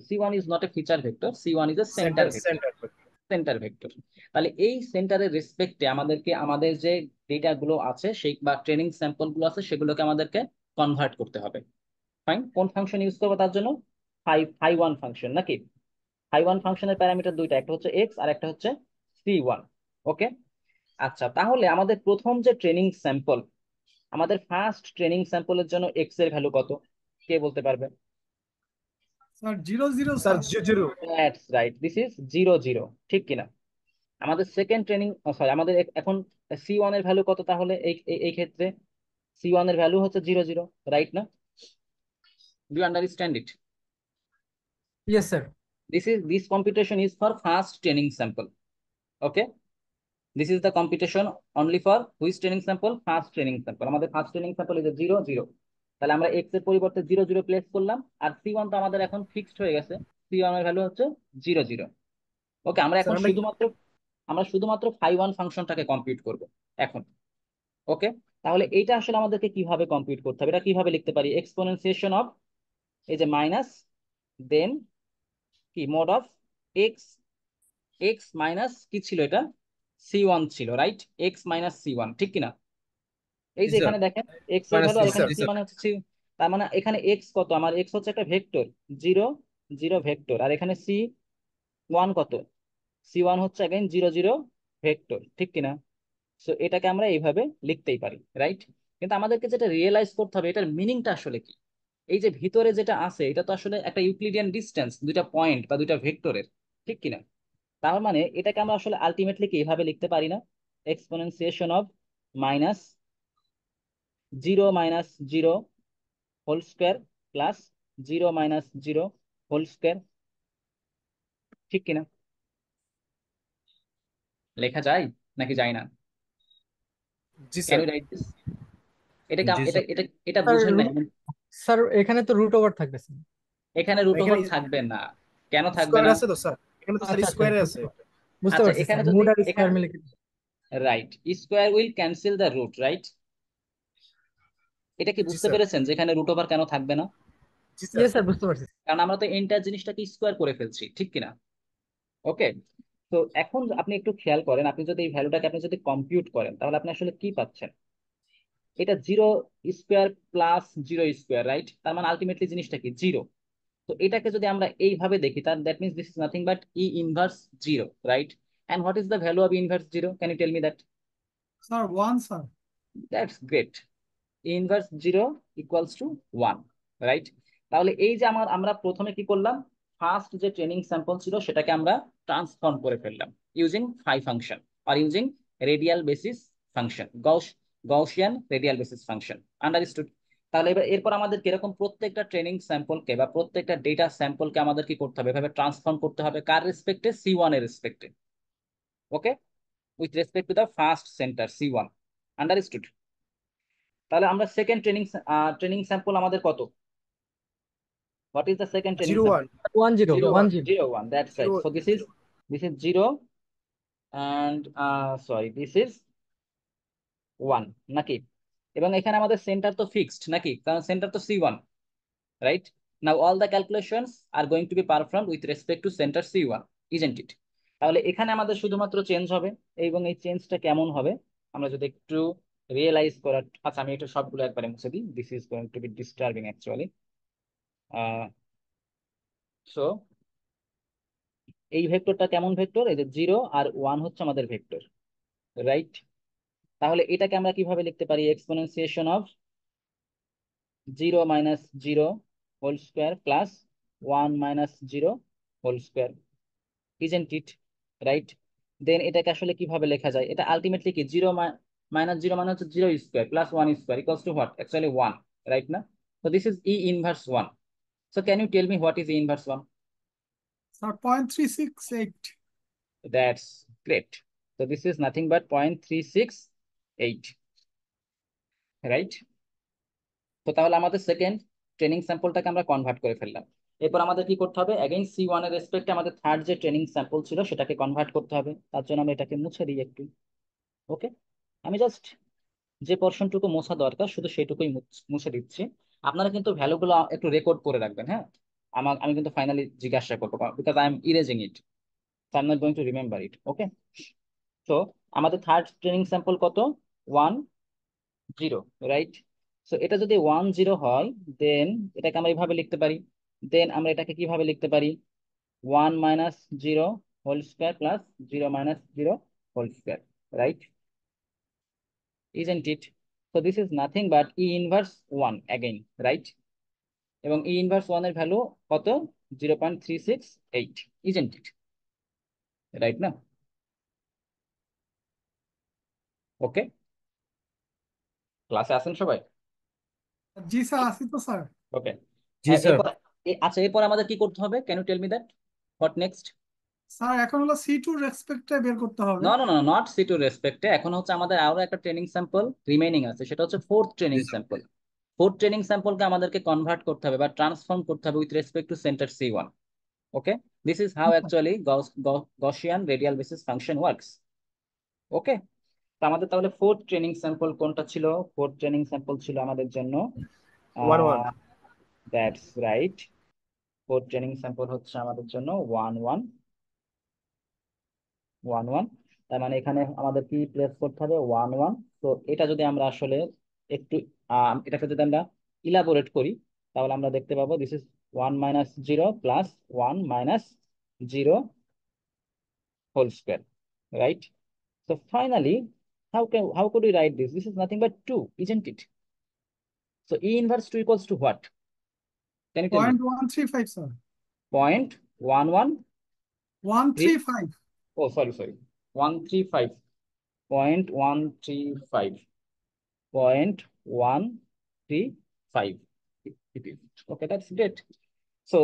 C1 is not a feature vector, C1 is a centre centre vector. Centre centre vector. তাহলে এই সেন্টারের রেসপেক্টে আমাদেরকে আমাদের যে ডেটা গুলো আছে সেই বা ট্রেনিং স্যাম্পল গুলো আছে সেগুলোকে আমাদেরকে কনভার্ট করতে হবে। ফাইন। কোন ফাংশন ইউজ করবো তার জন্য? ফাই1 ফাংশন, নাকি? ফাই1 ফাংশনের প্যারামিটার দুইটা, একটা হচ্ছে x আর একটা হচ্ছে C1। ওকে, আচ্ছা, তাহলে আমাদের প্রথম যে ট্রেনিং স্যাম্পল, আমাদের ফার্স্ট ট্রেনিং স্যাম্পলের জন্য x এর ভ্যালু কত? কে বলতে পারবে? Sir 0 0 sir sir. 0 that's right, this is 0 0, ঠিক কিনা? আমাদের সেকেন্ড ট্রেনিং, সরি, আমাদের এখন C1 এর ভ্যালু কত তাহলে? এই ক্ষেত্রে C1 এর ভ্যালু হচ্ছে 0 0, রাইট না? Do you understand it? Yes sir. this computation is for first training sample. Okay, this is the computation only for which training sample? First training sample. আমাদের ফার্স্ট ট্রেনিং স্যাম্পল ইজ 0 0। তাহলে আমরা x এর পরিবর্তে 0 0 প্লেস করলাম, আর c1 তো আমাদের এখন ফিক্সড হয়ে গেছে, c1 এর ভ্যালু হচ্ছে 0 0। ওকে, আমরা স্যার এখন আমরা শুধুমাত্র phi1 ফাংশনটাকে কম্পিউট করব এখন। ওকে, তাহলে এইটা আসলে আমাদেরকে কিভাবে কম্পিউট করতে হবে, এটা কিভাবে লিখতে পারি? এক্সপোনেনশিয়েশন অফ, এই যে মাইনাস, দেন কি mode of x, x minus কি ছিল এটা? c1 ছিল, রাইট? এক্স মাইনাস c1, ঠিক কিনা? এই জি যে স্যার এখানে দেখেন এক্স এর মাইনাস ভ্যালু, আর জি এখানে স্যার c মানে হচ্ছে তার মানে এখানে এক্স কত? আমার এক্স হচ্ছে একটা ভেক্টর, 0 0 ভেক্টর, আর এখানে c1 কত? c1 হচ্ছে अगेन 0 0 ভেক্টর, ঠিক কিনা? সো এটাকে আমরা এইভাবে লিখতেই পারি, রাইট? কিন্তু আমাদেরকে যেটা রিয়েলাইজ করতে হবে, এটার মিনিংটা আসলে কি। এই যে ভিতরে যেটা আছে, এটা তো আসলে একটা ইউক্লিডিয়ান ডিস্টেন্স, দুইটা পয়েন্ট বা দুইটা ভেক্টরের, ঠিক কিনা? তার মানে এটাকে আমরা আসলে আলটিমেটলি কি এইভাবে লিখতে পারি না? Exponentiation of minus 0 minus 0 whole square plus 0 minus 0 whole square, ঠিক কিনা? লেখা যায় নাকি যায় না? জি can sir you write this? এটা জি এটা স্যার এটা এটা স্যার বুঝেন না? স্যার এখানে তো রুট ওভার থাকবে স্যার। এখানে রুট এখানে ওভার থাকবে না। কেন থাকবে স্কোয়ার না? আছে তো স্যার, এখানে তো স্যার আচ্ছা আচ্ছা, স্কোয়ারে আছে। বুঝতে বুঝতে আচ্ছা, পারছি এখানে স্যার, যদি মুড আর স্কোয়ার এখানে, মিলে right, square will cancel the root, right? এটা কি জি বুঝতে স্যার পেরেছেন যে এখানে রুট ওভার কেন থাকবে না? জি ইয়ে স্যার স্যার, বুঝতে পারছি। কারণ আমরা তো এন্টার জিনিসটাকে স্কোয়ার করে ফেলছি, ঠিক কিনা? ওকে, তো এখন আপনি একটু খেয়াল করেন, আপনি যদি এই ভ্যালুটাকে আপনি যদি কম্পিউট করেন, তাহলে আপনি আসলে কি পাচ্ছেন? এটা 0 স্কোয়ার প্লাস 0 স্কোয়ার, রাইট? তার মানে আলটিমেটলি জিনিসটা কি? 0। তো এটাকে যদি আমরা এইভাবে দেখি, তার that means this is nothing but e inverse 0, right? And what is the value of inverse 0? Can you tell me that? Sir 1 sir. That's great. Inverse 0 equals to 1, right? তাহলে এই যে আমরা প্রথমে কি করলাম? ফার্স্ট যে ট্রেনিং স্যাম্পল ছিল সেটাকে আমরা ট্রান্সফর্ম করে ফেললাম ইউজিং ফাই ফাংশন আর using radial basis function, Gaussian radial basis function. Understood? তাহলে এবার এরপর আমাদের কিরকম প্রত্যেকটা ট্রেনিং স্যাম্পলকে বা প্রত্যেকটা ডেটা স্যাম্পলকে আমাদের কি করতে হবে? এভাবে ট্রান্সফর্ম করতে হবে, কার রেসপেক্টে? c1 এর রেসপেক্টে। Okay, with respect to the first centre c1। Understood? তাহলে আমরা সেকেন্ড ট্রেনিং স্যাম্পল আমাদের কত? What is the second training 01 sample? 10 Zero 01 one, 10। 0 1. That's right. 0 So this is 0 and sorry, this is 1 নাকি? এবং এখানে আমাদের সেন্টার তো ফিক্সড নাকি, কারণ সেন্টার তো c1, right? Now all the calculations are going to be performed with respect to center c1, isn't it? তাহলে এখানে আমাদের শুধুমাত্র চেঞ্জ হবে, এবং এই চেঞ্জটা কেমন হবে আমরা যদি একটু রিয়েলাইজ করার, আচ্ছা আমি এটা সবগুলো একবারে মুছে দিই, this is going to be disturbing actually. So এই ভেক্টরটা কেমন ভেক্টর? এই যে 0 আর 1 হচ্ছে আমাদের ভেক্টর, রাইট? তাহলে এটাকে আমরা কিভাবে লিখতে পারি? Exponentiation of 0 minus 0 whole square plus 1 minus 0 whole square, isn't it? Right? Then এটাকে আসলে কিভাবে লেখা যায়? এটা আলটিমেটলি কি 0 মাইনাস 0 মানে হচ্ছে 0 square plus 1 square equals to what? Actually 1, right না? So this is E inverse 1. So can you tell me what is E inverse 1? Sir 0.368। That's great. So this is nothing but 0.368, right? তো তাহলে আমাদের সেকেন্ড ট্রেনিং স্যাম্পলটাকে আমরা কনভার্ট করে ফেললাম। এরপর আমাদের কি করতে হবে? অ্যাগেইন c1 এর রেসপেক্টে আমাদের থার্ড যে ট্রেনিং স্যাম্পল ছিল সেটাকে কনভার্ট করতে হবে। তার জন্য আমরা এটাকে মুছে দিই একটু। ওকে, আমি জাস্ট যে পোর্শনটুকু মোছা দরকার শুধু সেটুকুই মুছে দিচ্ছি। আপনারা কিন্তু ভ্যালুগুলো একটু রেকর্ড করে রাখবেন, হ্যাঁ? আমি কিন্তু ফাইনালি জিজ্ঞাসা করবো, because I am erasing it, so I am not going to remember it. Okay, তো আমাদের থার্ড ট্রেনিং স্যাম্পল কত? 1 0, রাইট? সো এটা যদি 1 0 হয়, দেন এটাকে আমরা এইভাবে লিখতে পারি। দেন আমরা এটাকে কিভাবে লিখতে পারি? 1 minus 0 whole square plus 0 minus 0 whole square, right? Isn't it? So this is nothing but e inverse 1 again, right? এবং ই ইনভার্স 1 এর ভ্যালু কত? 0.368, ইজেন্ট ইট? রাইট না? ওকে, ক্লাসে আসেন সবাই? জি স্যার, আছি তো স্যার। ওকে, জি স্যার এরপর আচ্ছা, এরপর আমাদের কি করতে হবে? Can you tell me that? What next? Sir এখন হলো C2 রেসপেক্টে বের করতে হবে। No no no, not c two রেসপেক্টে। এখন হচ্ছে আমাদের আরো একটা ট্রেনিং স্যাম্পল রিমেইনিং আছে, সেটা হচ্ছে fourth training sample. Fourth training স্যাম্পলকে আমাদেরকে কনভার্ট করতে হবে বা ট্রান্সফর্ম করতে হবে with respect to centre C1. Okay, this is how actually Gaussian radial basis function works. Okay, তো আমাদের তাহলে ফোর্থ ট্রেনিং স্যাম্পল কোনটা ছিল? ফোর্থ ট্রেনিং স্যাম্পল ছিল আমাদের জন্য 1 1 that's right. Fourth training sample হচ্ছে আমাদের জন্য 1 1 1 1। তার মানে এখানে আমাদের কি প্লেস করতে হবে? 1 1। তো এটা যদি আমরা আসলে একটু এটাকে যদি আমরা ইলাবোরেট করি, তাহলে আমরা দেখতে পাবো this is 1 - 0 plus 1 - 0 whole square, right? So finally, how could we write this? This is nothing but 2, isn't it? So E inverse 2 equals to what? Can you tell me? 0.135 sir, 0.113. 135। Oh, sorry. 135. 0.135. 0.135. Okay, that's great. So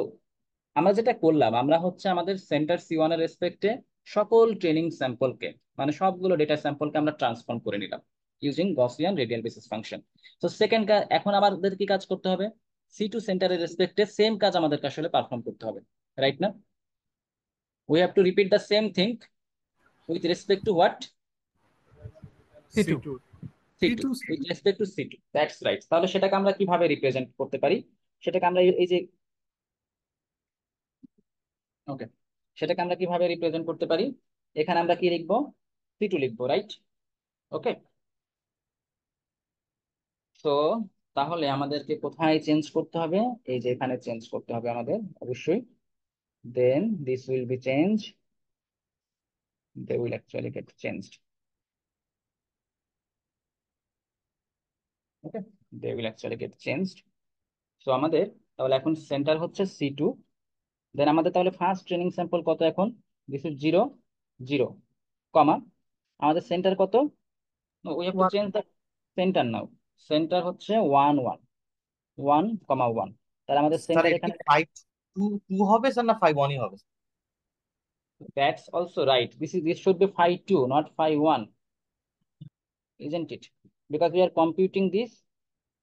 আমরা যেটা করলাম, আমরা হচ্ছে আমাদের সেন্টার C1 এর রেসপেক্টে সকল ট্রেনিং স্যাম্পলকে, মানে সবগুলো ডেটা স্যাম্পলকে আমরা ট্রান্সফর্ম করে নিলাম using Gaussian radial basis function. তো সেকেন্ড কাজ, এখন আমাদের কি কাজ করতে হবে? C2 সেন্টারের রেসপেক্টে সেম কাজ আমাদেরকে আসলে পারফর্ম করতে হবে, রাইট না? We have to repeat the same thing with respect two what? C2। C2, with respect to C2. That's right. তাহলে সেটাকে আমরা কিভাবে রিপ্রেজেন্ট করতে পারি? সেটাকে আমরা এই যে ওকে, সেটাকে আমরা কিভাবে রিপ্রেজেন্ট করতে পারি? এখানে আমরা কি লিখবো? C2 লিখবো, রাইট? ওকে, তো তাহলে আমাদেরকে কোথায় চেঞ্জ করতে হবে? এই যে এখানে চেঞ্জ করতে হবে আমাদের অবশ্যই। Then this will be change, they will actually get changed. Okay, they will actually get changed. So আমাদের তাহলে এখন সেন্টার হচ্ছে C2। দেন আমাদের তাহলে ফার্স্ট ট্রেনিং স্যাম্পল কত এখন? দিস ইজ 0 0, কমা আমাদের সেন্টার কত? We have to change the centre now. Centre হচ্ছে 1 1 1, 1, 1। তাহলে আমাদের স্যার সেন্টার এটা কি এখানে 5 2 হবে স্যার, না 5 1 হবে? that's also right. This should be phi 2, not phi 1, isn't it? Because we are computing this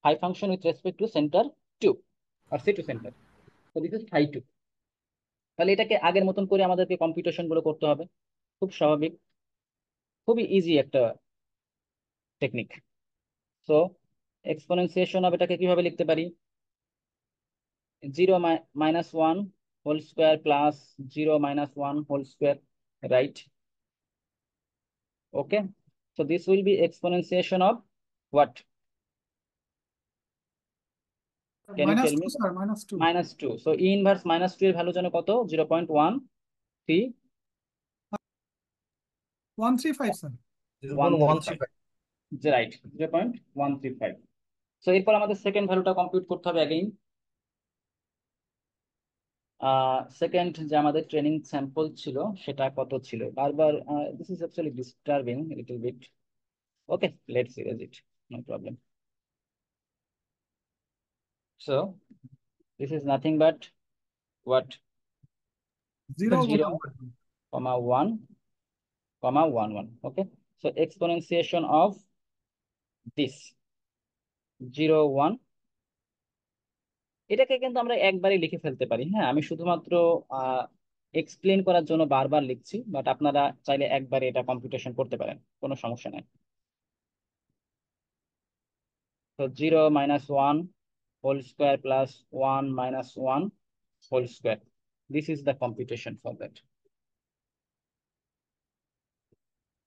phi function with respect to center 2 or C2 center. So this is phi 2. তাহলে এটাকে আগের মতন করে আমাদেরকে কম্পিউটেশন গুলো করতে হবে, খুব স্বাভাবিক, খুবই ইজি একটা টেকনিক। সো এক্সপোনেনসিয়েশন অফ এটাকে কিভাবে লিখতে পারি? 0 - 1 whole square plus 0 - 1 whole square, right? Okay, so this will be exponentiation of what? Can you tell -2 me? Sir, -2। -2. So E inverse -2 এর ভ্যালু জানো কত? 0.135। 135 স্যার। 0.135। রাইট, 0.135। সো এরপর আমাদের সেকেন্ড ভ্যালুটা কম্পিউট করতে হবে অ্যাগেইন। সেকেন্ড যে আমাদের ট্রেনিং স্যাম্পল ছিল সেটা কত ছিল? বারবার this is actually disturbing little bit. Okay, let's erase it, no problem. So this is nothing but what? 0 0, 1 1, 1, 1. Okay, so exponentiation of this 0 1, এটাকে কিন্তু আমরা একবারই লিখে ফেলতে পারি। হ্যাঁ, আমি শুধুমাত্র এক্সপ্লেন করার জন্য বারবার লিখছি, বাট আপনারা চাইলে একবারে এটা কম্পিউটেশন করতে পারেন, কোনো সমস্যা নাই। তো 0 - 1 whole square plus 1 - 1 whole square, this is the computation for that.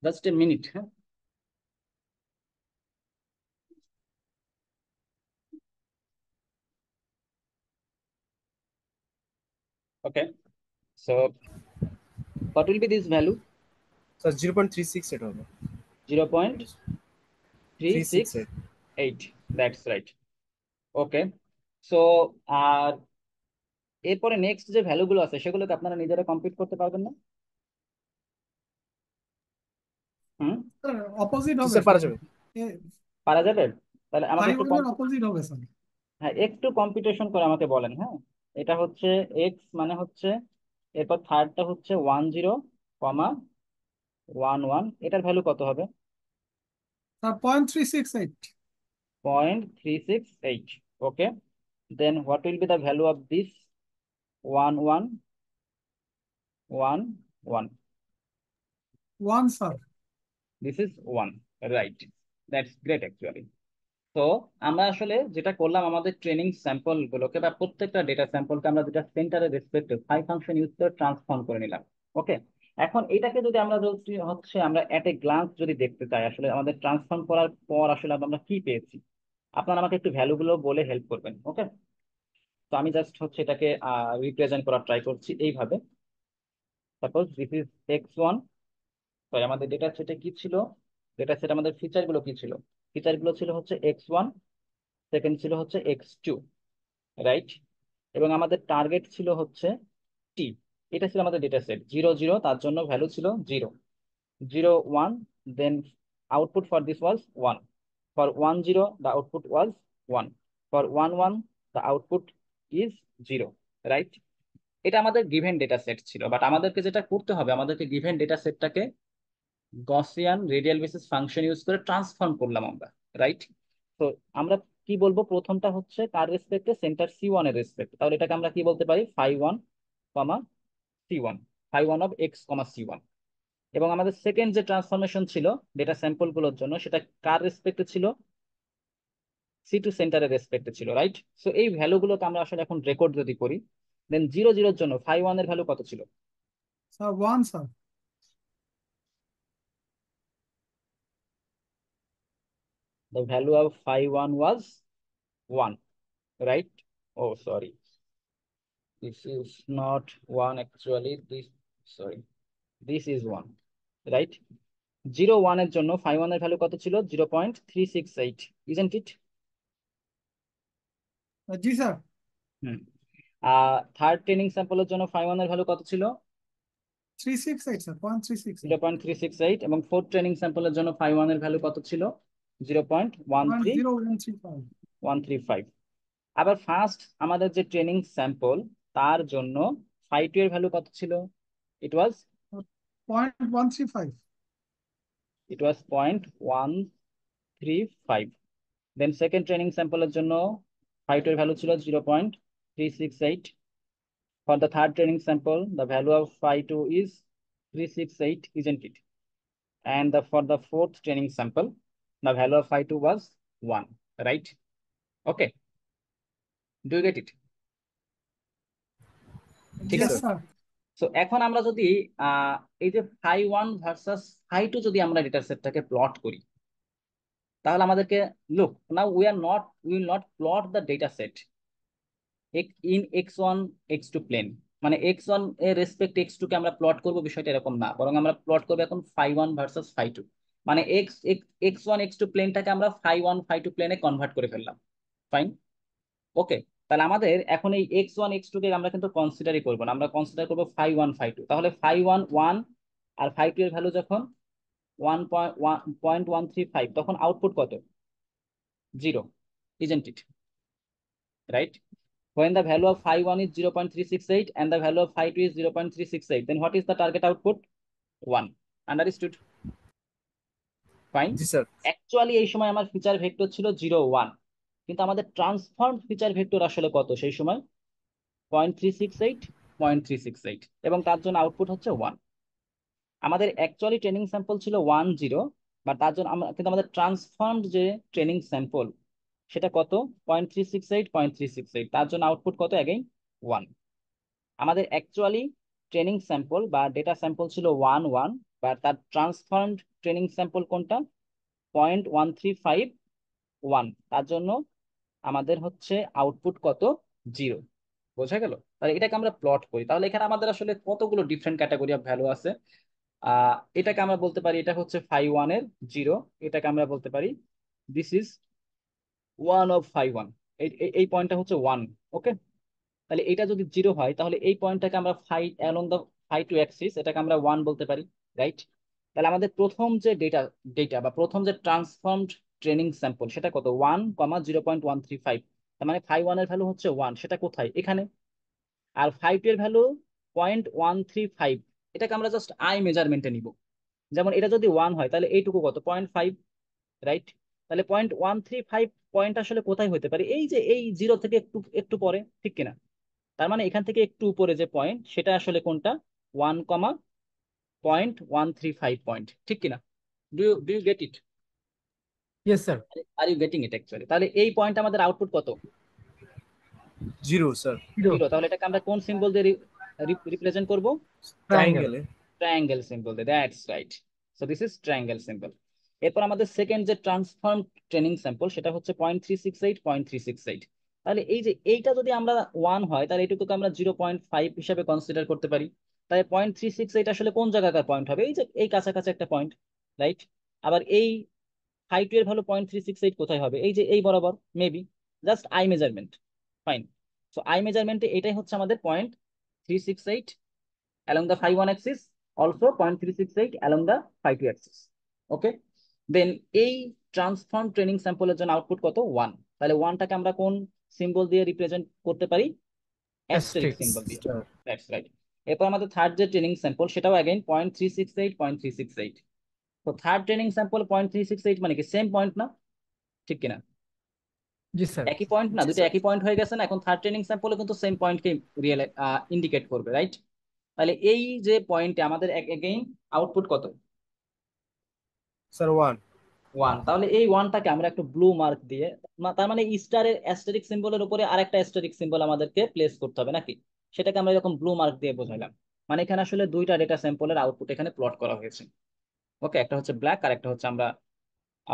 Just a minute, হ্যাঁ। Okay, so what will be this value? Sir 0.36 এটা হবে। 0.368, 368। that's right. ওকে, সো আর এরপরে নেক্সট যে ভ্যালুগুলো আছে সেগুলোকে আপনারা নিজেরা কম্পিউট করতে পারবেন না? হুম, স্যার, অপোজিট জি হবে স্যার, পারা স্যার। যাবে। পারা যাবে? তাহলে আমাকে ফাই একটু 1 এর অপোজিট হবে স্যার। হ্যাঁ, একটু কম্পিউটেশন করে আমাকে বলেন। হ্যাঁ, এটা হচ্ছে এক্স মানে হচ্ছে এরপর থার্ডটা হচ্ছে 10,11, এটার ভ্যালু কত হবে? Sir 0.368। 0.368। Okay, then what will be the value of this 1111? 1 sir. This is 1, right. That's great actually. তো আমরা আসলে যেটা করলাম, আমাদের ট্রেনিং স্যাম্পল গুলোকে বা প্রত্যেকটা ডেটা স্যাম্পলকে আমরা যেটা সেন্টারে রেসপেক্টিভ ফাই ফাংশন ইউজ করে ট্রান্সফর্ম করে নিলাম। ওকে, এখন এটাকে যদি আমরা আমরা অ্যাট এ গ্লান্স যদি দেখতে চাই আসলে আমাদের ট্রান্সফর্ম করার পর আসলে আমরা কি পেয়েছি, আপনারা আমাকে একটু ভ্যালুগুলো বলে হেল্প করবেন। ওকে, তো আমি জাস্ট এটাকে রিপ্রেজেন্ট করার ট্রাই করছি এইভাবে। Suppose this is x1। Sorry, আমাদের ডেটা সেটে কি ছিল? ডেটা সেট আমাদের ফিচার গুলো কি ছিল? ফিচার গুলো ছিল x1, সেকেন্ড ছিল x2, রাইট? এবং আমাদের টার্গেট ছিল টি। এটা ছিল আমাদের ডেটা সেট 0 0, তার জন্য ভ্যালু ছিল 0 0 1। Then output for this was 1। For 1 0 the output was 1। For 1 1 the output is 0, right? এটা আমাদের গিভেন ডেটা সেট ছিল, বাট আমাদেরকে যেটা করতে হবে, আমাদেরকে গিভেন ডেটা সেটটাকে Gaussian radial basis function use করে ট্রান্সফর্ম করলাম আমরা, রাইট? তো আমরা কি বলবো, প্রথমটা হচ্ছে কার রেসপেক্টে? সেন্টার C1 এর রেসপেক্ট। তাহলে এটাকে আমরা কি বলতে পারি? Phi 1, C1, phi 1 of x, C1। এবং আমাদের সেকেন্ড যে ট্রান্সফরমেশন ছিল ডেটা স্যাম্পল গুলোর জন্য, সেটা কার রেসপেক্টে ছিল? C2 সেন্টারের রেসপেক্টে ছিল, রাইট? সো এই ভ্যালুগুলোকে আমরা আসলে এখন রেকর্ড যদি করি, দেন 0 0 জন্য ফাই 1 এর ভ্যালু কত ছিল? Sir 1 sir. The value of phi 1 was 1, right? Oh, sorry. This is not 1 actually. Sorry. This is 1, right? 0 1 এর জন্য phi 1 এর ভ্যালু কত ছিল? 0.368, isn't it? জি স্যার। হুম। থার্ড ট্রেনিং স্যাম্পলের জন্য phi 1 এর ভ্যালু কত ছিল? 368 স্যার, 0.368। 0.368। এবং ফোর্থ ট্রেনিং স্যাম্পলের জন্য phi 1 এর ভ্যালু কত ছিল? 0.13 0.0135। 135। আবার ফার্স্ট আমাদের যে ট্রেনিং স্যাম্পল, তার জন্য phi 2 এর ভ্যালু কত ছিল? ইট ওয়াজ 0.135। 0.135। দেন সেকেন্ড ট্রেনিং স্যাম্পলের জন্য phi 2 এর ভ্যালু ছিল 0.368। For the third training sample the value of phi 2 is 368, isn't it? And for the fourth training sample, the value of phi 2 was 1, right? Okay, do you get it? ঠিক ইয়েস আছে। স্যার। সো এখন আমরা যদি এই যে phi 1 ভার্সাস phi 2 যদি আমরা ডেটা সেটটাকে প্লট করি, তাহলে আমাদেরকে look now we will not plot the data set in x1 x2 plane. মানে x1 এর রেসপেক্ট x2 কে আমরা প্লট করব, বিষয়টা এরকম না, বরং আমরা প্লট করবো এখন phi 1 ভার্সাস phi 2। মানে x1 x2 প্লেনটাকে আমরা phi 1 phi 2 প্লেনে কনভার্ট করে ফেললাম। ফাইন, ওকে। তাহলে আমাদের এখন এই x1 x2 কে আমরা কিন্তু কনসিডারই করবো না, আমরা কনসিডার করবো phi 1 phi 2। তাহলে phi 1 1 আর phi 2 এর ভ্যালু যখন 1.135, তখন আউটপুট কত? 0, isn't it? Right? When the value of phi 1 is 0.368 and the value of phi 2 is 0.368, then what is the target output? 1. Understood? Fine. G sir. Actually এই সময় আমার ফিচার ভেক্টর ছিল 0 1, কিন্তু আমাদের ট্রান্সফর্ম ফিচার ভেক্টর আসলে কত সেই সময়? 0.368, 0.368, এবং তার জন্য আউটপুট হচ্ছে 1। আমাদের অ্যাকচুয়ালি ট্রেনিং স্যাম্পল ছিল 1 0, বা তার জন্য কিন্তু আমাদের ট্রান্সফর্মড যে ট্রেনিং স্যাম্পল সেটা কত? 0.368, 0.368, তার জন্য আউটপুট কত? অ্যাগেইন 1। আমাদের অ্যাকচুয়ালি ট্রেনিং স্যাম্পল বা ডেটা স্যাম্পল ছিল 1 1, বা তার ট্রান্সফর্মড ট্রেনিং স্যাম্পল কোনটা? 0.135 1, তার জন্য আমাদের আউটপুট কত? 0। বোঝা গেল? তাহলে এটাকে আমরা প্লট করি, তাহলে এখানে আমাদের আসলে কতগুলো ডিফারেন্ট ক্যাটাগরি অফ ভ্যালু আছে। এটাকে আমরা বলতে পারি এটা হচ্ছে phi 1 এর 0। এটাকে আমরা বলতে পারি দিস ইজ 1 অফ phi 1। এই পয়েন্টটা হচ্ছে 1। ওকে, তাহলে এটা যদি 0 হয়, তাহলে এই পয়েন্টটাকে আমরা অ্যালং দ্য phi 2 অ্যাক্সিস, এটাকে আমরা 1 বলতে পারি, রাইট? তাহলে আমাদের প্রথম যে ডেটা ডেটা বা প্রথম যে ট্রান্সফর্মড ট্রেনিং স্যাম্পল সেটা কত? 1, 0.135। তার মানে phi 1 এর ভ্যালু হচ্ছে 1, সেটা কোথায়? এখানে। আর phi 2 এর ভ্যালু 0.135, এটাকে আমরা জাস্ট আই মেজারমেন্টে নিব। যেমন এটা যদি 1 হয় তাহলে এইটুকু কত, 0.5, রাইট? তাহলে 0.135 পয়েন্ট আসলে কোথায় হতে পারে, এই যে এই জিরো থেকে একটু একটু পরে, ঠিক কিনা? তার মানে এখান থেকে একটু উপরে যে পয়েন্ট সেটা আসলে কোনটা, 1,0.135 পয়েন্ট, ঠিক কিনা? Do you get it? Yes, sir. Are you getting it actually? তাহলে এই পয়েন্ট আমাদের আউটপুট কত, 0 স্যার, 0. 0। তাহলে এটাকে আমরা কোন সিম্বল দিয়ে রিপ্রেজেন্ট করব? Triangle. ট্রায়াঙ্গেলে। ট্রায়াঙ্গেল সিম্বল দিয়ে, that's right. So this is triangle symbol. এরপর আমাদের সেকেন্ড যে ট্রান্সফর্ম ট্রেনিং স্যাম্পল সেটা হচ্ছে 0.368. তাহলে এই যে এইটা যদি আমরা 1 হয় তাহলে এটুকুকে আমরা 0.5 হিসাবে কনসিডার করতে পারি। তাহলে 0.368 আসলে কোন জায়গাকার পয়েন্ট হবে, এই যে এই কাছাকাছি একটা পয়েন্ট, রাইট? আবার এই হাইট এর ভ্যালু 0.368 কোথায় হবে, এই যে এই বরাবর, maybe. Just eye measurement, fine. So eye মেজারমেন্টে এটাই হচ্ছে আমাদের 0.368 along the phi 1 axis, also 0.368 along the phi 2 axis. ওকে, দেন এই ট্রান্সফর্ম ট্রেনিং স্যাম্পলের জন্য আউটপুট কত, 1। তাহলে 1টাকে আমরা কোন সিম্বল দিয়ে রিপ্রেজেন্ট করতে পারি, অ্যাস্টেরিক Asterisk. সিম্বল দিয়ে, স্যার, দ্যাটস রাইট। এরপর আমাদের থার্ড যে ট্রেনিং স্যাম্পল সেটাও অ্যাগেইন 0.368. তো থার্ড ট্রেনিং স্যাম্পল 0.368 মানে কি সেম পয়েন্ট না, ঠিক কিনা? Yes, sir. একই পয়েন্ট না, জি দুটো স্যার। একই পয়েন্ট হয়ে গেছে না? এখন থার্ড ট্রেনিং স্যাম্পলে কিন্তু সেম পয়েন্টকে ইন্ডিকেট করবে, রাইট? তাহলে এই যে পয়েন্টে আমাদের এগেইন আউটপুট কত, স্যার 1। 1। তাহলে এই 1টাকে আমরা একটু ব্লু মার্ক দিয়ে, তার মানে স্টারের অ্যাস্টেরিক সিম্বলের উপরে আরেকটা অ্যাস্টেরিক সিম্বল আমাদেরকে প্লেস করতে হবে নাকি, সেটাকে আমরা এরকম ব্লু মার্ক দিয়ে বোঝাইলাম। মানে এখানে আসলে দুইটা ডেটা স্যাম্পলের আউটপুট এখানে প্লট করা হয়েছে। ওকে, একটা হচ্ছে ব্ল্যাক আর একটা হচ্ছে আমরা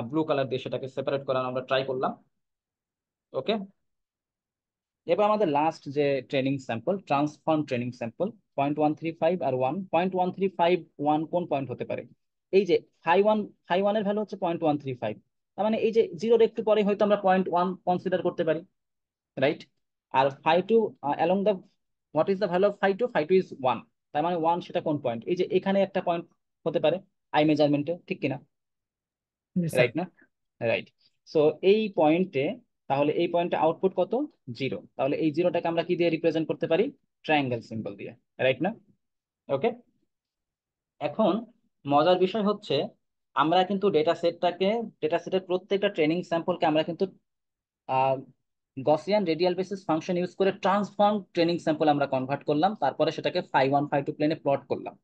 ব্লু কালার দিয়ে সেটাকে সেপারেট করার আমরা ট্রাই করলাম। ওকে, এবার আমাদের লাস্ট যে training sample, transform training sample, 0.135 আর 1। 0.135 1 কোন পয়েন্ট হতে পারে, এই যে ফাই ওয়ান এর ভ্যালু হচ্ছে 0.135, তার মানে এই যে জিরোর একটু পরে হয়তো আমরা 0.1 কনসিডার করতে পারি, রাইট? আর phi 2 along the, what is the value of phi 2, phi 2 is 1, তার মানে 1 সেটা কোন পয়েন্ট, এই যে এখানে একটা পয়েন্ট হতে পারে আই মেজারমেন্টে, ঠিক কিনা? Yes, sir. রাইট না? রাইট। সো এই পয়েন্টে, তাহলে এই পয়েন্টে আউটপুট কত, 0। তাহলে এই জিরোটাকে আমরা কি দিয়ে রিপ্রেজেন্ট করতে পারি, ট্রায়াঙ্গেল সিম্বল দিয়ে, রাইট না? ওকে, এখন মজার বিষয় হচ্ছে আমরা কিন্তু ডেটা সেটের প্রত্যেকটা ট্রেনিং স্যাম্পলকে আমরা কিন্তু Gaussian radial basis function use করে ট্রান্সফর্ম ট্রেনিং স্যাম্পল আমরা কনভার্ট করলাম, তারপরে সেটাকে ফাই 1 ফাই 2 প্লেনে প্লট করলাম।